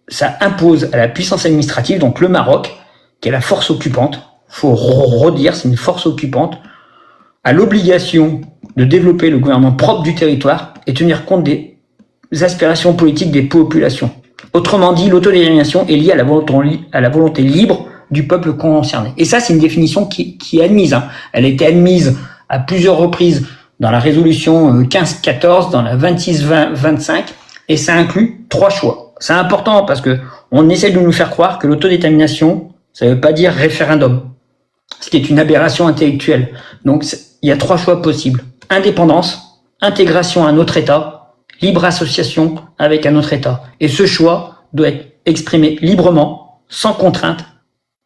ça impose à la puissance administrative, donc le Maroc, qui est la force occupante, faut redire, c'est une force occupante, a l'obligation de développer le gouvernement propre du territoire et tenir compte des aspirations politiques des populations. Autrement dit, l'autodétermination est liée à la volonté libre du peuple concerné. Et ça, c'est une définition qui est admise. Elle a été admise à plusieurs reprises dans la résolution 1514, dans la 26-25, et ça inclut 3 choix. C'est important parce que on essaie de nous faire croire que l'autodétermination, ça ne veut pas dire référendum, ce qui est une aberration intellectuelle. Donc, il y a 3 choix possibles. Indépendance, intégration à un autre État, libre association avec un autre État. Et ce choix doit être exprimé librement, sans contrainte.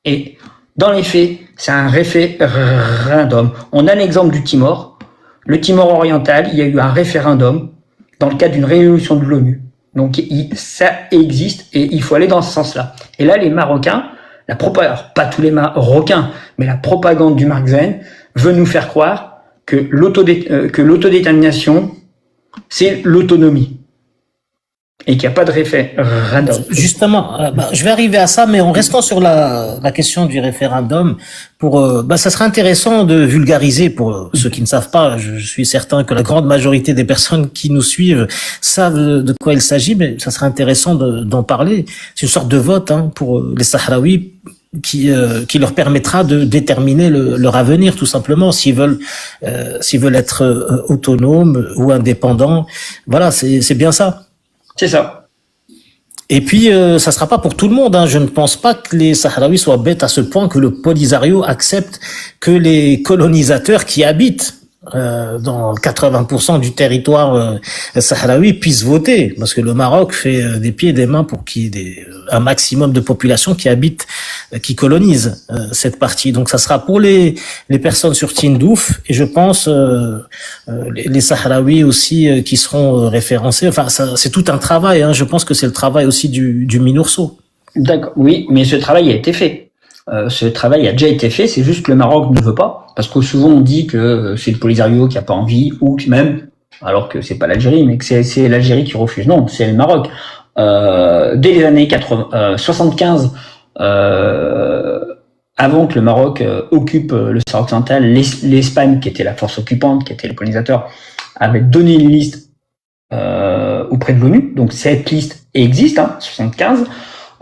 Et dans les faits, c'est un référendum. On a l'exemple du Timor. Le Timor oriental, il y a eu un référendum dans le cadre d'une résolution de l'ONU. Donc ça existe et il faut aller dans ce sens-là. Et là, les Marocains, alors pas tous les Marocains, mais la propagande du Mark Zen veut nous faire croire que l'autodétermination, c'est l'autonomie. Et qu'il n'y a pas de référendum. Justement, je vais arriver à ça, mais en restant sur la question du référendum, ça serait intéressant de vulgariser pour ceux qui ne savent pas. Je suis certain que la grande majorité des personnes qui nous suivent savent de quoi il s'agit, mais ça serait intéressant d'en parler. C'est une sorte de vote pour les Sahraouis qui leur permettra de déterminer leur avenir, tout simplement, s'ils veulent être autonomes ou indépendants. Voilà, c'est bien ça. C'est ça. Et puis, ça sera pas pour tout le monde. Je ne pense pas que les Sahraouis soient bêtes à ce point que le Polisario accepte que les colonisateurs qui habitent dans 80% du territoire sahraoui puissent voter. Parce que le Maroc fait des pieds et des mains pour qu'il y ait un maximum de population qui colonise cette partie. Donc ça sera pour les personnes sur Tindouf et je pense les Sahraouis aussi qui seront référencés. Enfin, c'est tout un travail. Je pense que c'est le travail aussi du MINURSO. D'accord, oui, mais ce travail a été fait. Ce travail a déjà été fait, c'est juste que le Maroc ne veut pas, parce que souvent on dit que c'est le Polisario qui a pas envie, ou même, alors que c'est pas l'Algérie, mais que c'est l'Algérie qui refuse. Non, c'est le Maroc. Dès les années 75, avant que le Maroc occupe le Sahara occidental, l'Espagne, qui était la force occupante, qui était le colonisateur, avait donné une liste auprès de l'ONU. Donc cette liste existe, 75.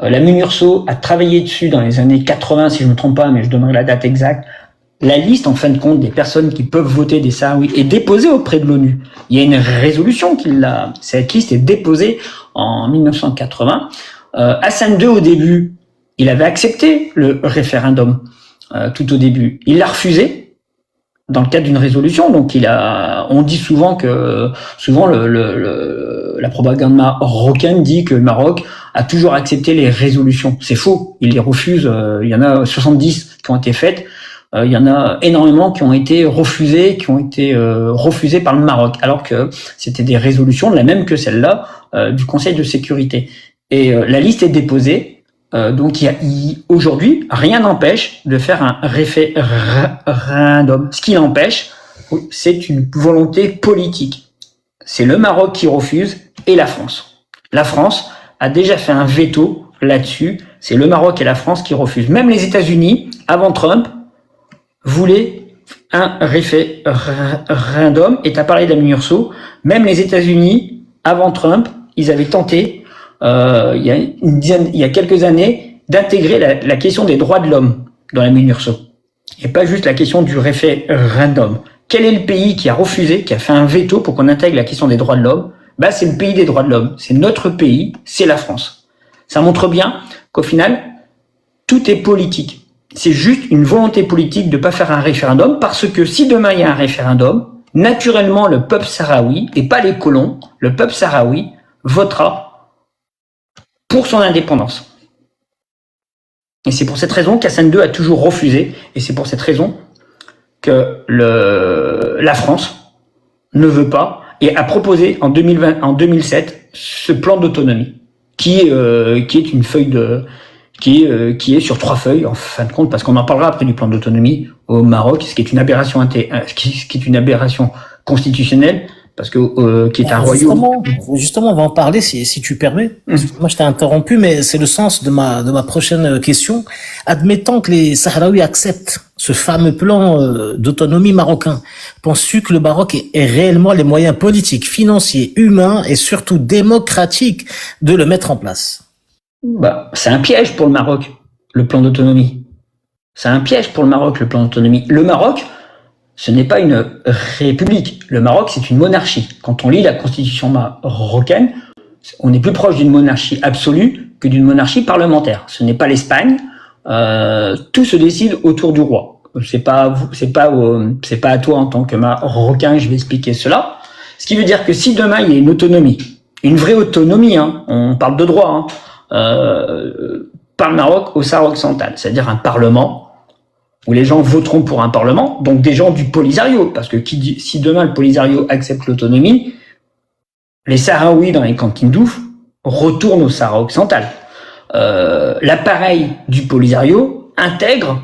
La MINURSO a travaillé dessus dans les années 80, si je ne me trompe pas, mais je donnerai la date exacte. La liste, en fin de compte, des personnes qui peuvent voter des Sahraouis est déposée auprès de l'ONU. Il y a une résolution cette liste est déposée en 1980. Hassan II, au début, il avait accepté le référendum, tout au début. Il l'a refusé dans le cadre d'une résolution. Donc on dit souvent que, la propagande marocaine dit que le Maroc a toujours accepté les résolutions. C'est faux. Il les refuse. Il y en a 70 qui ont été faites. Il y en a énormément qui ont été refusées, par le Maroc, alors que c'était des résolutions, la même que celle-là, du Conseil de sécurité. Et la liste est déposée. Donc aujourd'hui, rien n'empêche de faire un référendum. Ce qui l'empêche, c'est une volonté politique. C'est le Maroc qui refuse et la France. La France a déjà fait un veto là-dessus. C'est le Maroc et la France qui refusent. Même les États-Unis, avant Trump, voulaient un référendum. Et tu as parlé d'Amin Urso. Même les États-Unis, avant Trump, ils avaient tenté, il y a quelques années, d'intégrer la question des droits de l'homme dans la MINURSO. Et pas juste la question du référendum. Quel est le pays qui a refusé, qui a fait un veto pour qu'on intègre la question des droits de l'homme? C'est le pays des droits de l'homme. C'est notre pays, c'est la France. Ça montre bien qu'au final, tout est politique. C'est juste une volonté politique de pas faire un référendum, parce que si demain il y a un référendum, naturellement le peuple sahraoui, et pas les colons, le peuple sahraoui votera pour son indépendance. Et c'est pour cette raison qu'Hassan II a toujours refusé, et c'est pour cette raison que la France ne veut pas et a proposé en 2007 ce plan d'autonomie qui est une feuille qui est sur 3 feuilles en fin de compte, parce qu'on en parlera après du plan d'autonomie au Maroc, ce qui est une aberration constitutionnelle, parce que qui est un royaume. Justement, on va en parler si tu permets. Moi, je t'ai interrompu, mais c'est le sens de ma prochaine question. Admettons que les Sahraouis acceptent ce fameux plan d'autonomie marocain. Penses-tu que le Maroc ait réellement les moyens politiques, financiers, humains et surtout démocratiques de le mettre en place? C'est un piège pour le Maroc, le plan d'autonomie. C'est un piège pour le Maroc, le plan d'autonomie. Le Maroc, ce n'est pas une république. Le Maroc, c'est une monarchie. Quand on lit la constitution marocaine, on est plus proche d'une monarchie absolue que d'une monarchie parlementaire. Ce n'est pas l'Espagne. Tout se décide autour du roi. C'est pas à toi en tant que Marocain, je vais expliquer cela. Ce qui veut dire que si demain il y a une autonomie, une vraie autonomie, on parle de droit, par le Maroc au Sahara occidental, c'est-à-dire un parlement où les gens voteront pour un parlement, donc des gens du Polisario, parce que si demain le Polisario accepte l'autonomie, les Sahraouis dans les camps Tindouf retournent au Sahara occidental. L'appareil du Polisario intègre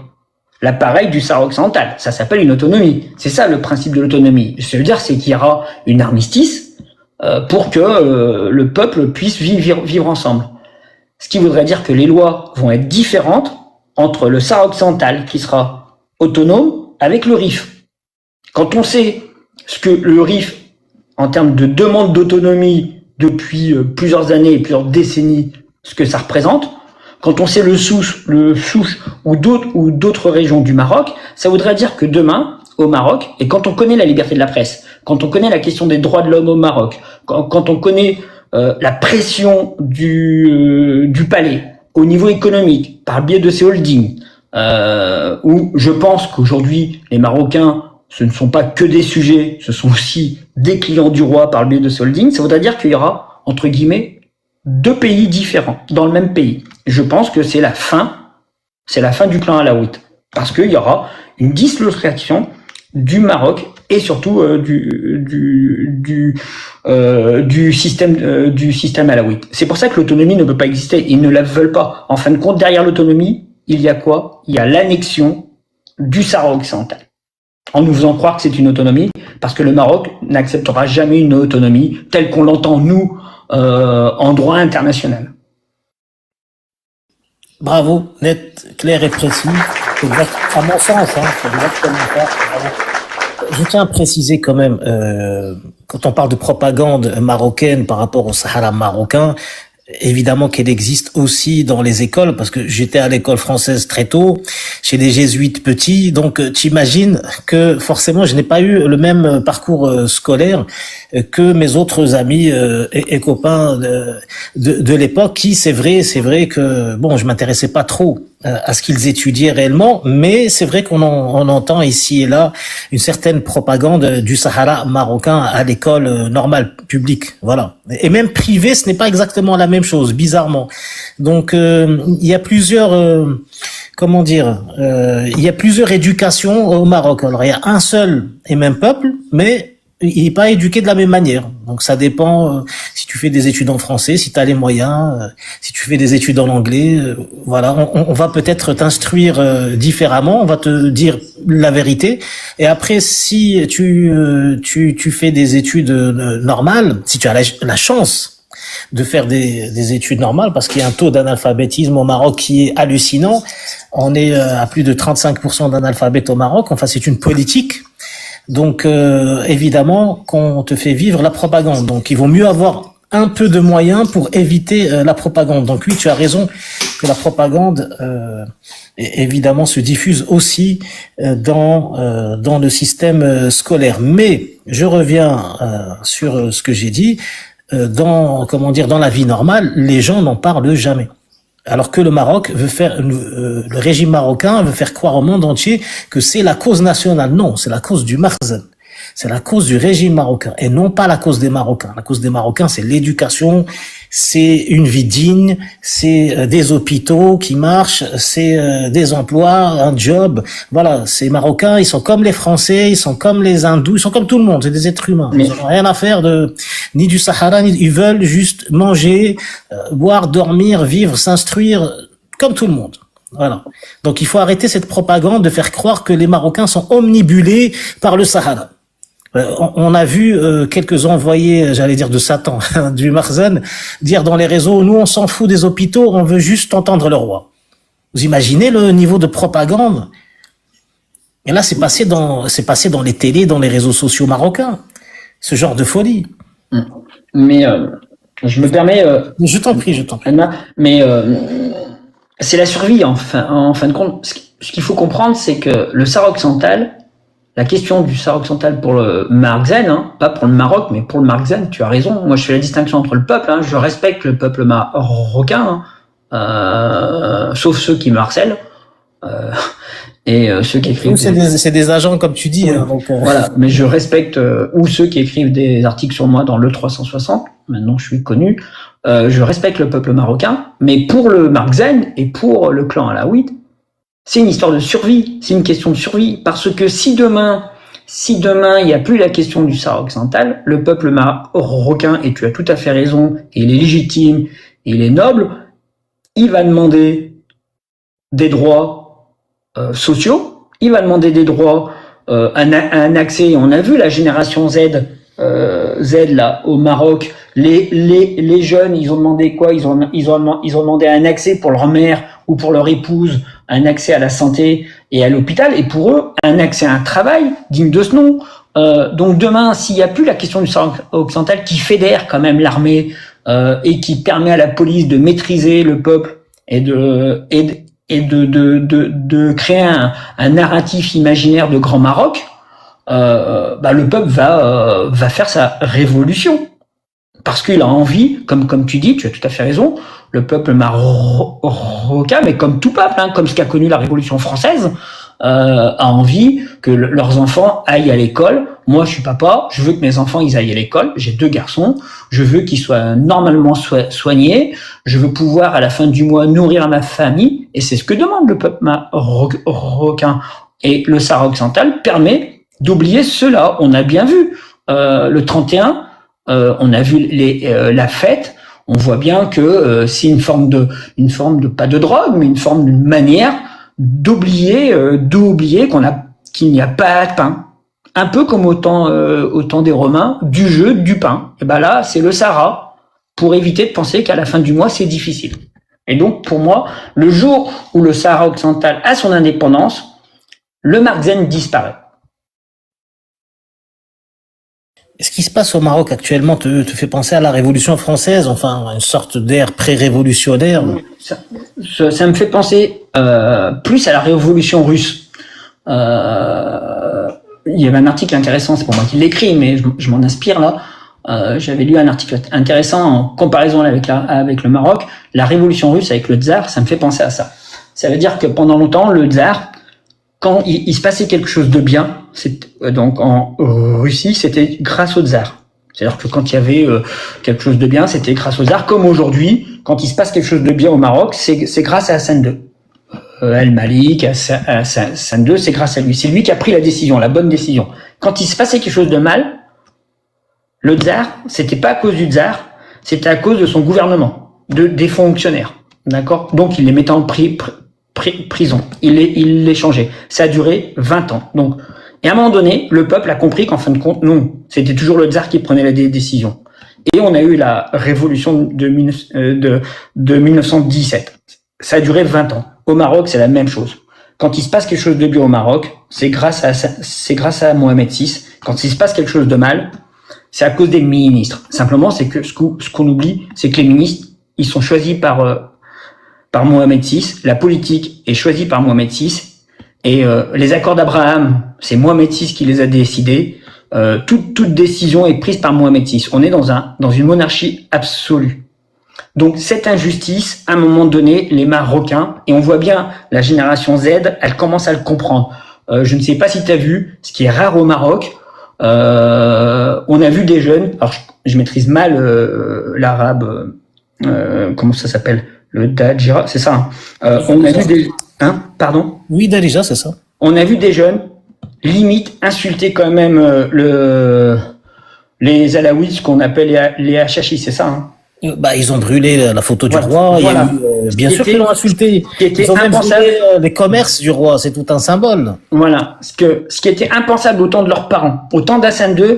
l'appareil du Sahara occidental. Ça s'appelle une autonomie. C'est ça le principe de l'autonomie. Ça veut dire c'est qu'il y aura une armistice pour que le peuple puisse vivre ensemble. Ce qui voudrait dire que les lois vont être différentes entre le Sahara occidental, qui sera autonome, avec le RIF. Quand on sait ce que le RIF, en termes de demande d'autonomie depuis plusieurs années et plusieurs décennies, ce que ça représente, quand on sait le Souche ou d'autres régions du Maroc, ça voudrait dire que demain, au Maroc, et quand on connaît la liberté de la presse, quand on connaît la question des droits de l'homme au Maroc, quand on connaît la pression du palais au niveau économique par le biais de ces holdings, où je pense qu'aujourd'hui les Marocains ce ne sont pas que des sujets, ce sont aussi des clients du roi par le biais de ces holdings, ça voudrait dire qu'il y aura entre guillemets 2 pays différents dans le même pays. Je pense que c'est la fin du clan alaouite, parce qu'il y aura une dislocation du Maroc et surtout du système alaouite. C'est pour ça que l'autonomie ne peut pas exister. Ils ne la veulent pas. En fin de compte, derrière l'autonomie, il y a quoi? Il y a l'annexion du Sahara occidental, en nous faisant croire que c'est une autonomie, parce que le Maroc n'acceptera jamais une autonomie telle qu'on l'entend nous en droit international. Bravo, net, clair et précis. À mon sens, c'est exactement ça. Je tiens à préciser quand même, quand on parle de propagande marocaine par rapport au Sahara marocain, évidemment qu'elle existe aussi dans les écoles, parce que j'étais à l'école française très tôt, chez les jésuites petits, donc t'imagines que forcément je n'ai pas eu le même parcours scolaire que mes autres amis et copains de l'époque, qui c'est vrai que bon, je m'intéressais pas trop à ce qu'ils étudiaient réellement, mais c'est vrai qu'on entend ici et là une certaine propagande du Sahara marocain à l'école normale publique, voilà. Et même privée, ce n'est pas exactement la même chose, bizarrement. Donc il y a plusieurs il y a plusieurs éducations au Maroc. Alors il y a un seul et même peuple, mais il n'est pas éduqué de la même manière. Donc ça dépend si tu fais des études en français, si tu as les moyens, si tu fais des études en anglais, voilà, on va peut-être t'instruire différemment, on va te dire la vérité. Et après, si tu fais des études normales, si tu as la chance de faire des études normales, parce qu'il y a un taux d'analphabétisme au Maroc qui est hallucinant. On est à plus de 35% d'analphabètes au Maroc. Enfin, c'est une politique. Donc, évidemment, qu'on te fait vivre la propagande. Donc, il vaut mieux avoir un peu de moyens pour éviter la propagande. Donc, oui, tu as raison que la propagande, évidemment, se diffuse aussi dans le système scolaire. Mais, je reviens sur ce que j'ai dit. Dans la vie normale, les gens n'en parlent jamais. Alors que le Maroc veut faire, le régime marocain veut faire croire au monde entier que c'est la cause nationale. Non, c'est la cause du Makhzen. C'est la cause du régime marocain et non pas la cause des Marocains. La cause des Marocains, c'est l'éducation, c'est une vie digne, c'est des hôpitaux qui marchent, c'est des emplois, un job. Voilà, ces Marocains, ils sont comme les Français, ils sont comme les Hindous, ils sont comme tout le monde, c'est des êtres humains. Ils n'ont rien à faire ni du Sahara, ils veulent juste manger, boire, dormir, vivre, s'instruire comme tout le monde. Voilà. Donc il faut arrêter cette propagande de faire croire que les Marocains sont omnibulés par le Sahara. On a vu quelques envoyés, j'allais dire de Satan, du Makhzen, dire dans les réseaux, nous on s'en fout des hôpitaux, on veut juste entendre le roi. Vous imaginez le niveau de propagande? Et là c'est passé dans les télés, dans les réseaux sociaux marocains. Ce genre de folie. Mais je me permets... Je t'en prie. Anna, mais c'est la survie en fin de compte. Ce qu'il faut comprendre, c'est que le Sahara occidental, la question du Sahara occidental pour le Maroc-Zen, pas pour le Maroc, mais pour le Maroc-Zen, tu as raison. Moi, je fais la distinction entre le peuple. Je respecte le peuple marocain, sauf ceux qui me harcèlent et ceux qui écrivent. C'est des agents, comme tu dis. Donc, Voilà, mais je respecte ou ceux qui écrivent des articles sur moi dans le 360. Maintenant, je suis connu. Je respecte le peuple marocain, mais pour le Maroc-Zen et pour le clan alaouite, c'est une histoire de survie, c'est une question de survie, parce que si demain il n'y a plus la question du Sahara occidental, le peuple marocain, et tu as tout à fait raison, il est légitime, il est noble, il va demander des droits sociaux, il va demander des droits, un accès, on a vu la génération Z là au Maroc, les jeunes, ils ont demandé quoi? Ils ont demandé un accès pour leur mère ou pour leur épouse, un accès à la santé et à l'hôpital, et pour eux, un accès à un travail digne de ce nom. Donc demain, s'il n'y a plus la question du Sahara occidental qui fédère quand même l'armée et qui permet à la police de maîtriser le peuple et de créer un narratif imaginaire de Grand Maroc, le peuple va faire sa révolution. Parce qu'il a envie, comme tu dis, tu as tout à fait raison, le peuple marocain, mais comme tout peuple, comme ce qu'a connu la Révolution française, a envie que leurs enfants aillent à l'école. Moi, je suis papa, je veux que mes enfants ils aillent à l'école. J'ai 2 garçons, je veux qu'ils soient normalement soignés. Je veux pouvoir à la fin du mois nourrir ma famille, et c'est ce que demande le peuple marocain. Et le Sahara occidental permet d'oublier cela. On a bien vu le 31. On a vu la fête. On voit bien que c'est une forme de pas de drogue, mais une forme d'une manière d'oublier qu'il n'y a pas de pain. Un peu comme au temps des Romains, du jeu du pain. Et ben là, c'est le Sahara pour éviter de penser qu'à la fin du mois c'est difficile. Et donc pour moi, le jour où le Sahara occidental a son indépendance, le Maroc-Zen disparaît. Ce qui se passe au Maroc actuellement te fait penser à la Révolution française, enfin une sorte d'ère pré-révolutionnaire. Ça me fait penser plus à la Révolution russe. Il y avait un article intéressant, c'est pour moi qui l'écris, mais je m'en inspire là. J'avais lu un article intéressant en comparaison avec le Maroc. La Révolution russe avec le tsar, ça me fait penser à ça. Ça veut dire que pendant longtemps, le tsar, quand il se passait quelque chose de bien, donc en Russie, c'était grâce au tsar. C'est-à-dire que quand il y avait quelque chose de bien, c'était grâce au tsar. Comme aujourd'hui, quand il se passe quelque chose de bien au Maroc, c'est grâce à Hassan II. El Malik, Hassan II, c'est grâce à lui. C'est lui qui a pris la décision, la bonne décision. Quand il se passait quelque chose de mal, le tsar, c'était pas à cause du tsar, c'était à cause de son gouvernement, des fonctionnaires. D'accord? Donc il les mettait en prison. Il les changeait. Ça a duré 20 ans. Donc, et à un moment donné, le peuple a compris qu'en fin de compte, non, c'était toujours le tsar qui prenait la décision. Et on a eu la révolution de 1917. Ça a duré 20 ans. Au Maroc, c'est la même chose. Quand il se passe quelque chose de bien au Maroc, c'est grâce à Mohamed VI. Quand il se passe quelque chose de mal, c'est à cause des ministres. Simplement, c'est que ce qu'on oublie, c'est que les ministres, ils sont choisis par Mohamed VI. La politique est choisie par Mohamed VI. Et les accords d'Abraham, c'est Mohamed VI qui les a décidés. Toute décision est prise par Mohamed VI. On est dans une monarchie absolue. Donc cette injustice, à un moment donné, les Marocains, et on voit bien la génération Z, elle commence à le comprendre. Je ne sais pas si tu as vu, ce qui est rare au Maroc, On a vu des jeunes, alors je maîtrise mal l'arabe, comment ça s'appelle, le Dajira, c'est ça. On a vu des, pardon. Oui, Darija, c'est ça. On a vu des jeunes limite insulter quand même les Alaouites, ce qu'on appelle les Hachachis, c'est ça. Hein. Ils ont brûlé la photo du roi. Voilà. Bien sûr qu'ils l'ont insulté. Ils ont même brûlé les commerces du roi. C'est tout un symbole. Voilà. Ce qui était impensable au temps de leurs parents. Au temps d'Hassan II,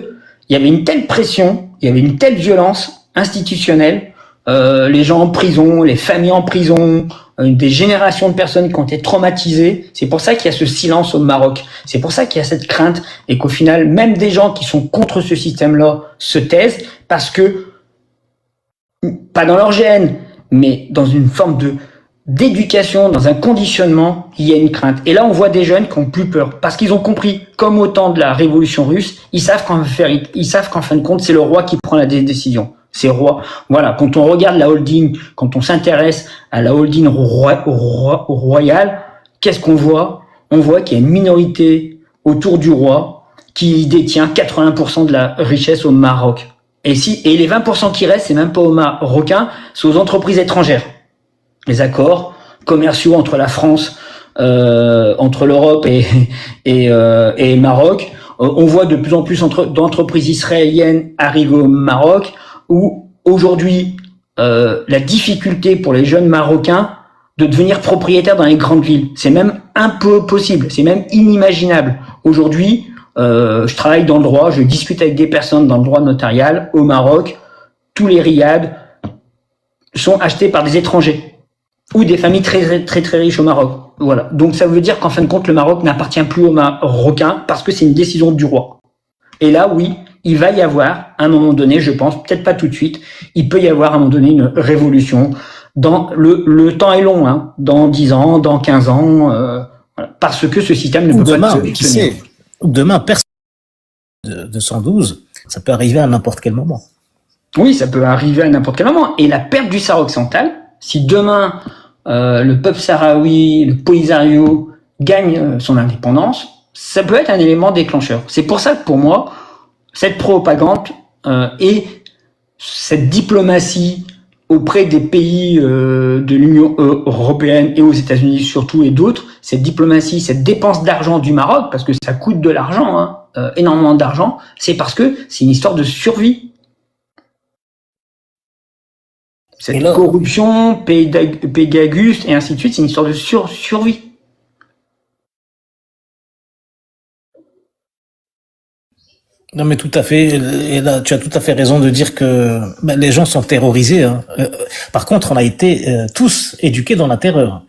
il y avait une telle pression, il y avait une telle violence institutionnelle. Les gens en prison, les familles en prison, des générations de personnes qui ont été traumatisées. C'est pour ça qu'il y a ce silence au Maroc. C'est pour ça qu'il y a cette crainte et qu'au final, même des gens qui sont contre ce système-là se taisent parce que, pas dans leur gène, mais dans une forme d'éducation, dans un conditionnement, il y a une crainte. Et là, on voit des jeunes qui ont plus peur parce qu'ils ont compris, comme au temps de la révolution russe, ils savent qu'en fin de compte, c'est le roi qui prend la décision. C'est roi. Voilà. Quand on regarde la holding, quand on s'intéresse à la holding royale, qu'est-ce qu'on voit? On voit qu'il y a une minorité autour du roi qui détient 80% de la richesse au Maroc. Et les 20% qui restent, c'est même pas aux Marocains, c'est aux entreprises étrangères. Les accords commerciaux entre la France, entre l'Europe et le Maroc. On voit de plus en plus d'entreprises israéliennes arriver au Maroc, où aujourd'hui, la difficulté pour les jeunes Marocains de devenir propriétaires dans les grandes villes, c'est même un peu possible, c'est même inimaginable. Aujourd'hui, je travaille dans le droit, je discute avec des personnes dans le droit notarial au Maroc. Tous les riads sont achetés par des étrangers ou des familles très très très riches au Maroc. Voilà. Donc ça veut dire qu'en fin de compte, le Maroc n'appartient plus aux Marocains parce que c'est une décision du roi. Et là, oui, il va y avoir, à un moment donné, je pense, peut-être pas tout de suite, il peut y avoir à un moment donné une révolution. Dans le temps est long, hein, dans 10 ans, dans 15 ans, voilà, parce que ce système ne peut pas se tenir. Demain, personne de 112, ça peut arriver à n'importe quel moment. Oui, ça peut arriver à n'importe quel moment. Et la perte du Sahara occidental, si demain le peuple sahraoui, le Polisario gagne son indépendance, ça peut être un élément déclencheur. C'est pour ça que pour moi, cette propagande et cette diplomatie auprès des pays de l'Union européenne et aux États-Unis surtout et d'autres, cette diplomatie, cette dépense d'argent du Maroc, parce que ça coûte de l'argent, hein, énormément d'argent, c'est parce que c'est une histoire de survie. Cette corruption, Pégagus et ainsi de suite, c'est une histoire de survie. Non, mais tout à fait. Et là, tu as tout à fait raison de dire que les gens sont terrorisés. Hein. Par contre, on a été tous éduqués dans la terreur.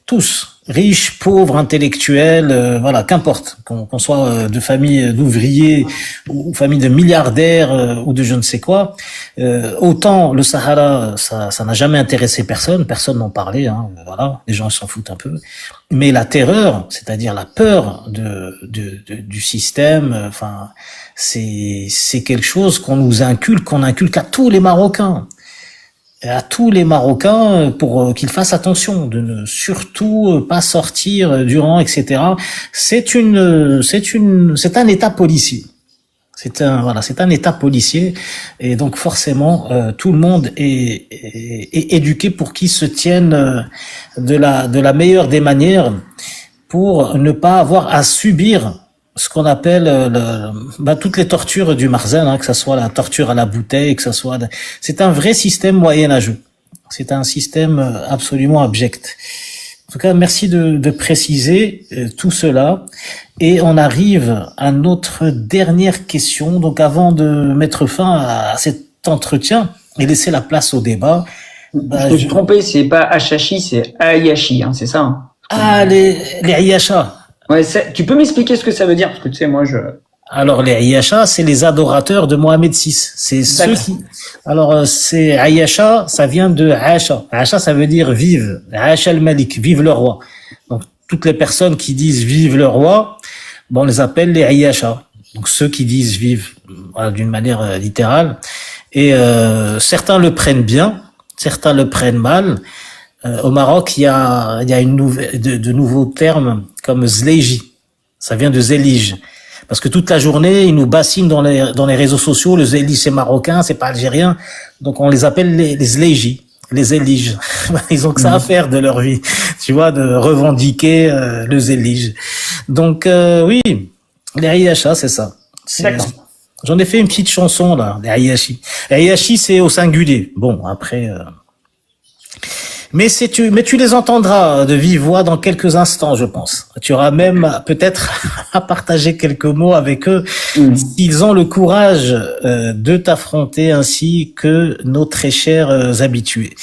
Tous. Riches, pauvres, intellectuels, voilà, qu'importe. Qu'on soit de famille d'ouvriers ou famille de milliardaires ou de je ne sais quoi. Autant le Sahara, ça n'a jamais intéressé personne. Personne n'en parlait. Hein, voilà, les gens s'en foutent un peu. Mais la terreur, c'est-à-dire la peur du système, enfin, c'est quelque chose qu'on nous inculque, qu'on inculque à tous les Marocains. À tous les Marocains pour qu'ils fassent attention de ne surtout pas sortir du rang, etc. C'est un état policier. C'est un état policier et donc forcément tout le monde est éduqué pour qu'ils se tiennent de la meilleure des manières pour ne pas avoir à subir ce qu'on appelle toutes les tortures du Marzen, hein, que ça soit la torture à la bouteille, que ça soit c'est un vrai système moyenâgeux. C'est un système absolument abject. En tout cas, merci de préciser tout cela. Et on arrive à notre dernière question. Donc, avant de mettre fin à cet entretien et laisser la place au débat. Je me suis trompé, c'est pas Hachachi, c'est Ayashi, hein, c'est ça. Hein. Ah, les Ayasha. Ouais, tu peux m'expliquer ce que ça veut dire? Parce que tu sais, moi, Alors, les Ayasha, c'est les adorateurs de Mohamed VI. C'est ceux qui... Alors, c'est Ayasha, ça vient de Acha. Acha, ça veut dire vive. Acha al-Malik, vive le roi. Donc, toutes les personnes qui disent vive le roi, on les appelle les Ayasha. Donc, ceux qui disent vive, voilà, d'une manière littérale. Et certains le prennent bien, certains le prennent mal. Au Maroc, il y a de nouveaux termes comme zleji. Ça vient de zélige. Parce que toute la journée, ils nous bassinent dans les réseaux sociaux. Le Zélige, c'est marocain, c'est pas algérien. Donc, on les appelle les Zléji, les Zéliges. Ils ont que ça à faire de leur vie. Tu vois, de revendiquer, le Zélige. Donc, oui, les Riacha, c'est ça. D'accord. J'en ai fait une petite chanson, là, les Riachi. Les Riachi, c'est au singulier. Bon, après, mais tu les entendras de vive voix dans quelques instants, je pense. Tu auras même peut-être à partager quelques mots avec eux s'ils ont le courage de t'affronter ainsi que nos très chers habitués.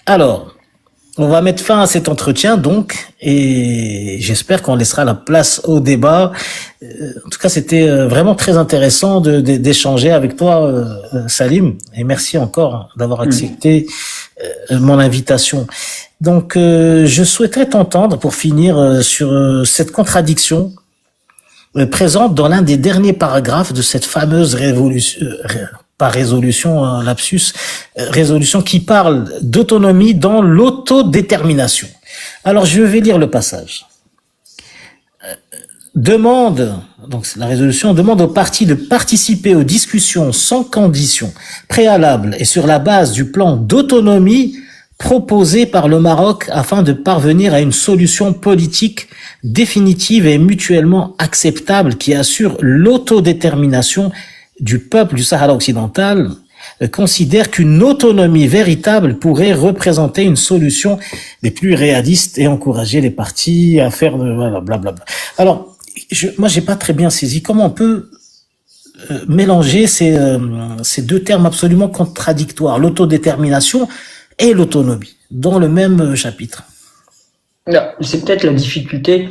Alors, on va mettre fin à cet entretien, donc, et j'espère qu'on laissera la place au débat. En tout cas, c'était vraiment très intéressant d'échanger avec toi, Salim, et merci encore d'avoir accepté mon invitation. Donc, je souhaiterais t'entendre, pour finir, sur cette contradiction présente dans l'un des derniers paragraphes de cette fameuse résolution qui parle d'autonomie dans l'autodétermination. Alors, je vais lire le passage. Donc la résolution demande aux partis de participer aux discussions sans condition préalable et sur la base du plan d'autonomie proposé par le Maroc afin de parvenir à une solution politique définitive et mutuellement acceptable qui assure l'autodétermination du peuple du Sahara occidental, considère qu'une autonomie véritable pourrait représenter une solution des plus réalistes et encourager les partis à faire de voilà, blablabla. Alors, moi, j'ai pas très bien saisi comment on peut mélanger ces deux termes absolument contradictoires, l'autodétermination et l'autonomie, dans le même chapitre. C'est peut-être la difficulté.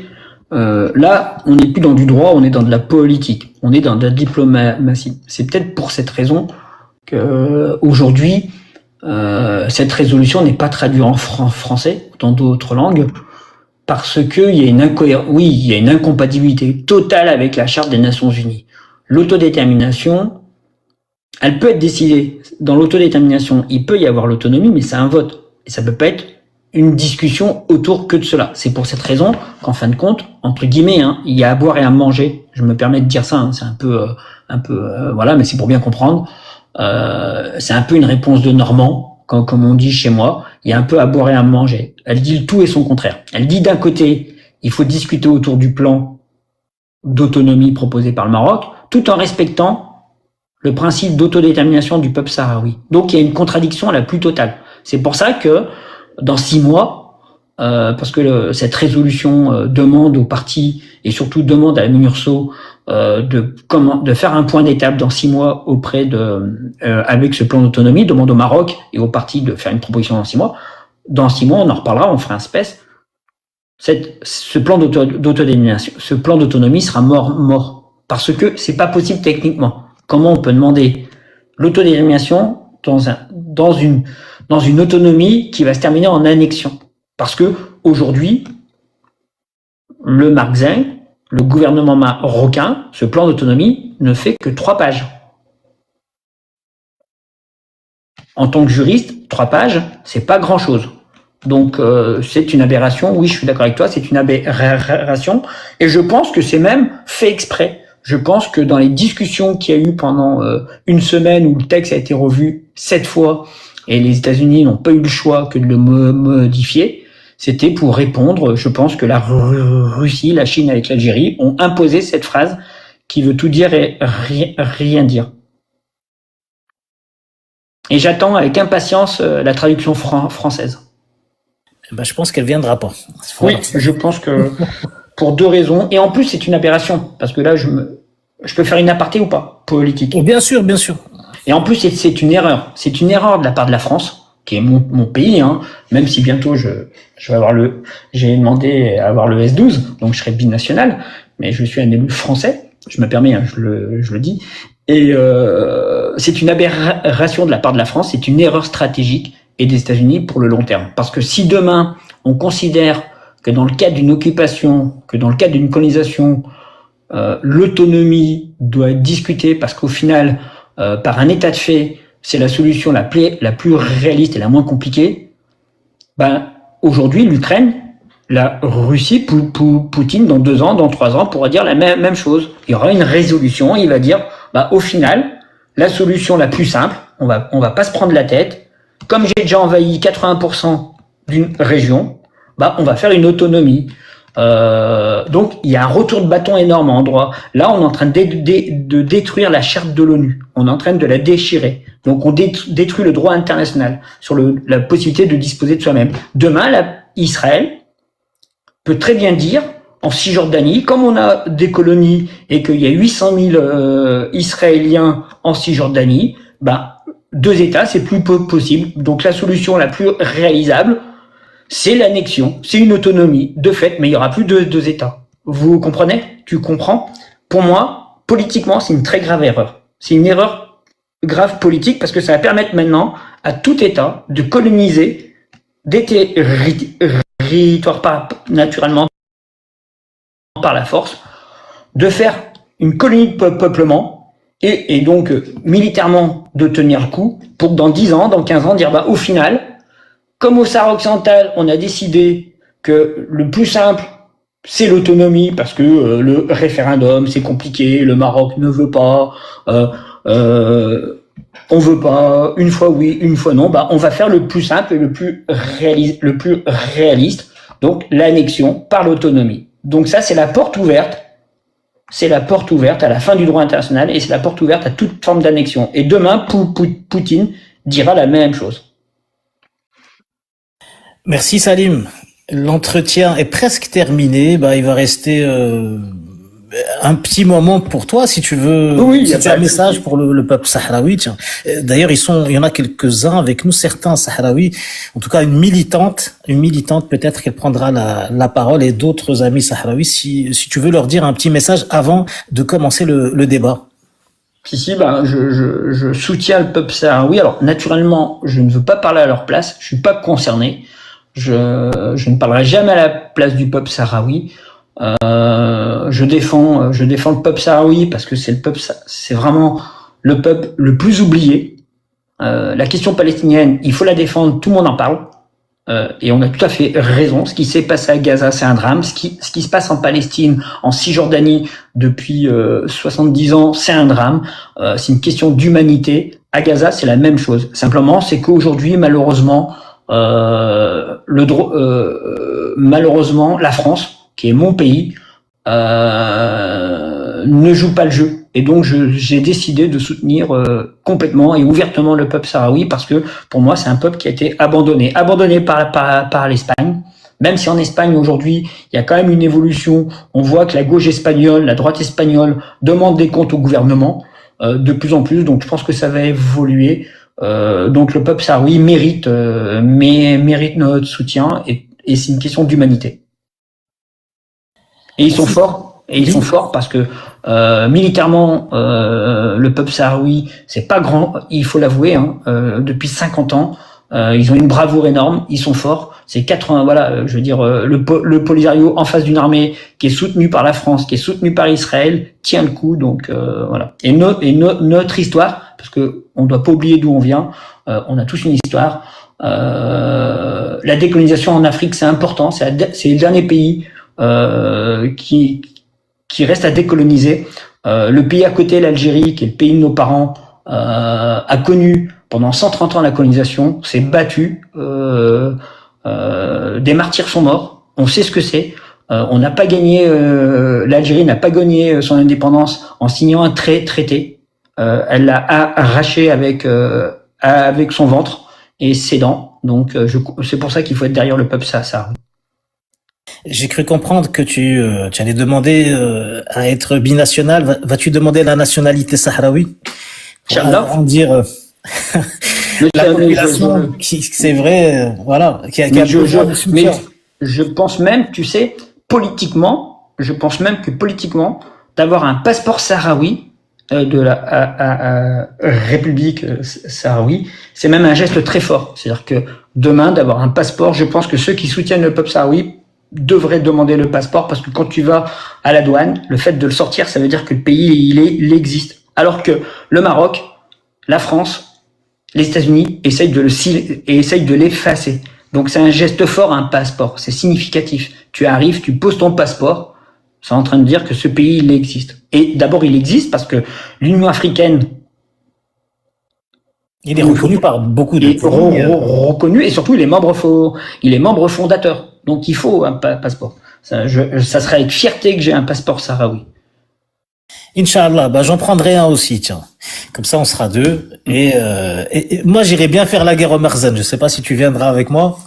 Là, on n'est plus dans du droit, on est dans de la politique, on est dans de la diplomatie. C'est peut-être pour cette raison qu'aujourd'hui, cette résolution n'est pas traduite en français, dans d'autres langues, parce qu'il y a il y a une incompatibilité totale avec la Charte des Nations Unies. L'autodétermination, elle peut être décidée. Dans l'autodétermination, il peut y avoir l'autonomie, mais c'est un vote. Et ça peut pas être une discussion autour que de cela. C'est pour cette raison qu'en fin de compte, entre guillemets, il y a à boire et à manger. Je me permets de dire ça, c'est un peu, voilà, mais c'est pour bien comprendre. C'est un peu une réponse de Normand, comme on dit chez moi. Il y a un peu à boire et à manger. Elle dit le tout et son contraire. Elle dit d'un côté, il faut discuter autour du plan d'autonomie proposé par le Maroc, tout en respectant le principe d'autodétermination du peuple sahraoui. Donc il y a une contradiction la plus totale. C'est pour ça que dans 6 mois, parce que cette résolution demande aux partis et surtout demande à la MINURSO de faire un point d'étape dans 6 mois auprès avec ce plan d'autonomie, demande au Maroc et aux partis de faire une proposition dans 6 mois. Dans 6 mois, on en reparlera, on fera un space. Ce plan d'autodétermination, ce plan d'autonomie sera mort parce que c'est pas possible techniquement. Comment on peut demander l'autodétermination dans une autonomie qui va se terminer en annexion? Parce que aujourd'hui, le Marzin, le gouvernement marocain, ce plan d'autonomie ne fait que 3 pages. En tant que juriste, 3 pages, c'est pas grand-chose. Donc c'est une aberration. Oui, je suis d'accord avec toi, c'est une aberration. Et je pense que c'est même fait exprès. Je pense que dans les discussions qu'il y a eu pendant une semaine où le texte a été revu 7 fois et les États-Unis n'ont pas eu le choix que de le modifier, c'était pour répondre. Je pense que la Russie, la Chine avec l'Algérie ont imposé cette phrase qui veut tout dire et rien dire. Et j'attends avec impatience la traduction française. Je pense qu'elle viendra pas. Oui, je pense que pour 2 raisons. Et en plus, c'est une aberration. Parce que là, je peux faire une aparté ou pas politique. Bien sûr, bien sûr. Et en plus, c'est une erreur. C'est une erreur de la part de la France, qui est mon pays, même si bientôt je vais avoir j'ai demandé à avoir le S12, donc je serai binational, mais je suis un élu français. Je me permets, je le dis. Et c'est une aberration de la part de la France, c'est une erreur stratégique et des États-Unis pour le long terme. Parce que si demain, on considère que dans le cadre d'une occupation, que dans le cadre d'une colonisation, l'autonomie doit être discutée parce qu'au final, par un état de fait, c'est la solution la plus réaliste et la moins compliquée, aujourd'hui, l'Ukraine, la Russie, Poutine, dans 2 ans, dans 3 ans, pourra dire la même chose. Il y aura une résolution, il va dire, au final, la solution la plus simple, on va pas se prendre la tête. Comme j'ai déjà envahi 80% d'une région, on va faire une autonomie. Donc, il y a un retour de bâton énorme en droit. Là, on est en train de détruire la charte de l'ONU. On est en train de la déchirer. Donc, on détruit le droit international sur la possibilité de disposer de soi-même. Demain, Israël peut très bien dire, en Cisjordanie, comme on a des colonies et qu'il y a 800 000 Israéliens en Cisjordanie, 2 États, c'est plus possible. Donc, la solution la plus réalisable, c'est l'annexion, c'est une autonomie, de fait, mais il y aura plus de 2 États. Vous comprenez? Tu comprends? Pour moi, politiquement, c'est une très grave erreur. C'est une erreur grave politique parce que ça va permettre maintenant à tout État de coloniser des territoires naturellement par la force, de faire une colonie de peuplement et donc militairement de tenir le coup pour que dans 10 ans, dans 15 ans, dire au final, comme au Sahara occidental, on a décidé que le plus simple, c'est l'autonomie, parce que le référendum, c'est compliqué, le Maroc ne veut pas, on veut pas, une fois oui, une fois non, on va faire le plus simple et le plus réaliste, donc l'annexion par l'autonomie. Donc ça, c'est la porte ouverte. C'est la porte ouverte à la fin du droit international et c'est la porte ouverte à toute forme d'annexion. Et demain, Poutine dira la même chose. Merci Salim. L'entretien est presque terminé. Il va rester un petit moment pour toi, si tu veux. Oui, si tu as un message pour le peuple sahraoui. Tiens. D'ailleurs, il y en a quelques-uns avec nous, certains sahraouis. En tout cas, une militante, peut-être qu'elle prendra la parole et d'autres amis sahraouis. Si tu veux leur dire un petit message avant de commencer le débat. Si, je soutiens le peuple sahraoui. Alors, naturellement, je ne veux pas parler à leur place. Je suis pas concerné. Je ne parlerai jamais à la place du peuple sahraoui. Je défends le peuple sahraoui parce que c'est vraiment le peuple le plus oublié. La question palestinienne, il faut la défendre, tout le monde en parle. Et on a tout à fait raison. Ce qui s'est passé à Gaza, c'est un drame. Ce qui se passe en Palestine, en Cisjordanie, depuis 70 ans, c'est un drame. C'est une question d'humanité. À Gaza, c'est la même chose. Simplement, c'est qu'aujourd'hui, malheureusement, malheureusement, la France, qui est mon pays, ne joue pas le jeu. Et donc, j'ai décidé de soutenir complètement et ouvertement le peuple sahraoui parce que, pour moi, c'est un peuple qui a été abandonné par l'Espagne. Même si en Espagne, aujourd'hui, il y a quand même une évolution. On voit que la gauche espagnole, la droite espagnole demande des comptes au gouvernement de plus en plus. Donc, je pense que ça va évoluer. Donc, le peuple sahraoui mérite notre soutien et c'est une question d'humanité. Et ils sont forts. Et ils sont forts parce que militairement, le peuple sahraoui, c'est pas grand, il faut l'avouer. Depuis 50 ans, ils ont une bravoure énorme. Ils sont forts. C'est 80. Voilà, je veux dire, le Polisario en face d'une armée qui est soutenue par la France, qui est soutenue par Israël, tient le coup. Donc voilà. Et notre histoire, parce que on doit pas oublier d'où on vient. On a tous une histoire. La décolonisation en Afrique, c'est important. C'est le dernier pays qui reste à décoloniser. Le pays à côté, l'Algérie, qui est le pays de nos parents, a connu pendant 130 ans la colonisation, s'est battu, des martyrs sont morts, on sait ce que c'est. On n'a pas gagné, l'Algérie n'a pas gagné son indépendance en signant un traité. Elle l'a arraché avec son ventre et ses dents. Donc c'est pour ça qu'il faut être derrière le peuple sahraoui. J'ai cru comprendre que tu allais demander à être binational. Vas-tu demander la nationalité sahraoui? En dire la population, c'est vrai, voilà, qui a besoin de soutien. Mais je pense même, tu sais, politiquement, d'avoir un passeport sahraoui de la République sahraoui, c'est même un geste très fort. C'est-à-dire que demain, d'avoir un passeport, je pense que ceux qui soutiennent le peuple sahraoui devraient demander le passeport parce que quand tu vas à la douane, le fait de le sortir, ça veut dire que le pays, il existe. Alors que le Maroc, la France, les États-Unis essayent de l'effacer. Donc c'est un geste fort, un passeport. C'est significatif. Tu arrives, tu poses ton passeport. C'est en train de dire que ce pays, il existe. Et d'abord, il existe parce que l'Union africaine, Il est reconnu par beaucoup de est pays. reconnu et surtout, il est membre fondateur. Donc il faut un passeport. Ça serait avec fierté que j'ai un passeport sahraoui. Inch'Allah, bah, j'en prendrai un aussi, tiens. Comme ça, on sera deux. Et moi, j'irai bien faire la guerre au Marzen. Je sais pas si tu viendras avec moi.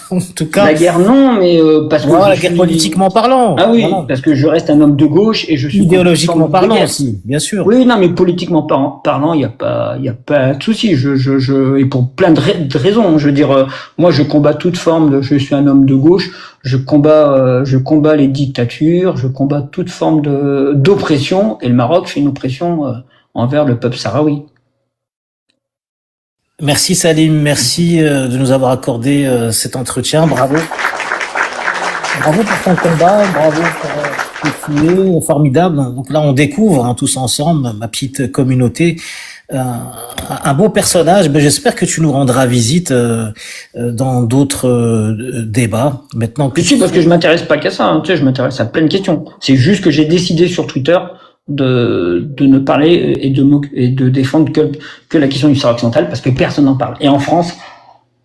En tout cas. La guerre, non, mais parce que la guerre politiquement parlant. Ah oui, voilà. parce que je reste un homme de gauche et je suis idéologiquement parlant aussi, bien sûr. Oui, non, mais politiquement parlant, il y a pas de souci. Et pour plein de raisons. Je veux dire, moi, je combats toute forme je suis un homme de gauche. Je combats les dictatures. Je combats toute forme d'oppression. Et le Maroc fait une oppression envers le peuple sahraoui. Merci Salim, merci de nous avoir accordé cet entretien. Bravo. Bravo pour ton combat, bravo pour ce que tu es, formidable. Donc là, on découvre tous ensemble, ma petite communauté, un beau personnage. Ben, j'espère que tu nous rendras visite dans d'autres débats. Maintenant que parce que je m'intéresse pas qu'à ça. Hein, tu sais, je m'intéresse à plein de questions. C'est juste que j'ai décidé sur Twitter de ne parler et de défendre que la question du Sahara occidental parce que personne n'en parle. Et en France,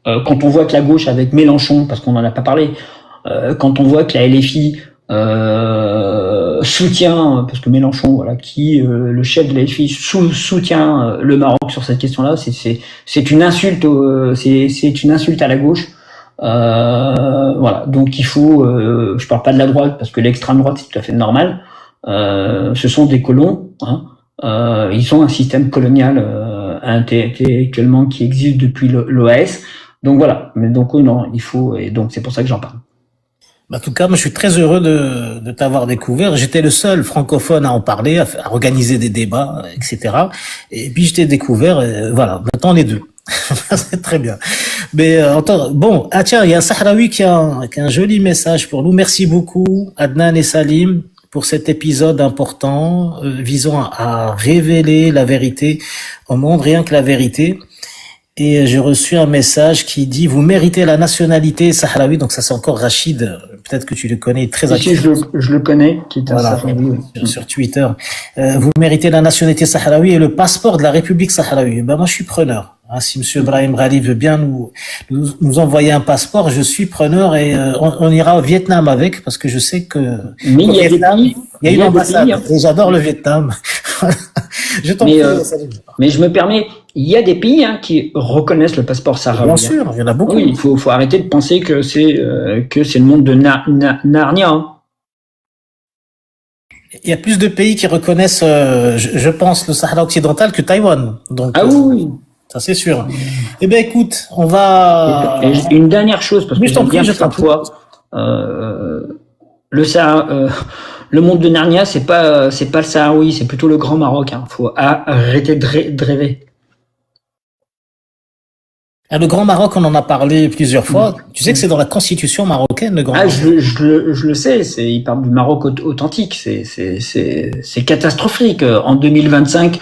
quand on voit que la gauche avec Mélenchon, parce qu'on n'en a pas parlé, quand on voit que la LFI soutient, parce que Mélenchon, voilà, le chef de la LFI soutient le Maroc sur cette question-là, c'est une insulte, c'est une insulte à la gauche. Voilà, donc il faut, je parle pas de la droite parce que l'extrême droite c'est tout à fait normal. Ce sont des colons, hein. Ils ont un système colonial intellectuellement qui existe depuis l'OAS. Donc voilà, mais donc non, il faut, et donc c'est pour ça que j'en parle. En tout cas, moi, je suis très heureux de t'avoir découvert. J'étais le seul francophone à en parler, à organiser des débats, etc. Et puis, je t'ai découvert, voilà, maintenant les deux. C'est très bien. Mais bon, tiens, il y a un Sahraoui qui a un joli message pour nous. Merci beaucoup, Adnan et Salim, pour cet épisode important visant à révéler la vérité au monde, rien que la vérité. Et j'ai reçu un message qui dit: vous méritez la nationalité sahraoui. Donc ça, c'est encore Rachid, peut-être que tu le connais, très actif. Je le connais, qui est un Sahraoui. Sur Twitter. Vous méritez la nationalité sahraoui et le passeport de la République sahraoui. Ben moi, je suis preneur. Si Monsieur Brahim Ghali veut bien nous envoyer un passeport, je suis preneur et on ira au Vietnam avec, parce que je sais que mais il y a une ambassade. Et j'adore le Vietnam. Je t'en prie. Mais je me permets, il y a des pays qui reconnaissent le passeport sahraoui. Bien sûr, il y en a beaucoup. Oui, il faut arrêter de penser que c'est le monde de Narnia. Hein. Il y a plus de pays qui reconnaissent, je pense, le Sahara occidental que Taïwan. Donc, oui. Ça, c'est sûr. Eh ben, écoute, on va... Et une dernière chose, parce que je t'en prie, parfois, le monde de Narnia, c'est pas le Sahraoui, c'est plutôt le Grand Maroc. Hein. Faut arrêter de rêver. Le Grand Maroc, on en a parlé plusieurs fois. Tu sais que c'est dans la constitution marocaine, le Grand Maroc. Je le sais. Il parle du Maroc authentique. C'est catastrophique en 2025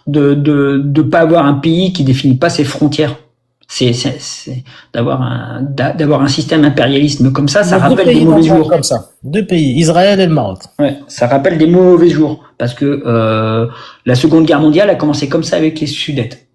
de pas avoir un pays qui définit pas ses frontières. C'est d'avoir un système impérialiste comme ça rappelle des mauvais jours. Comme ça. Deux pays, Israël et le Maroc. Ouais, ça rappelle des mauvais jours parce que la Seconde Guerre mondiale a commencé comme ça avec les Sudètes.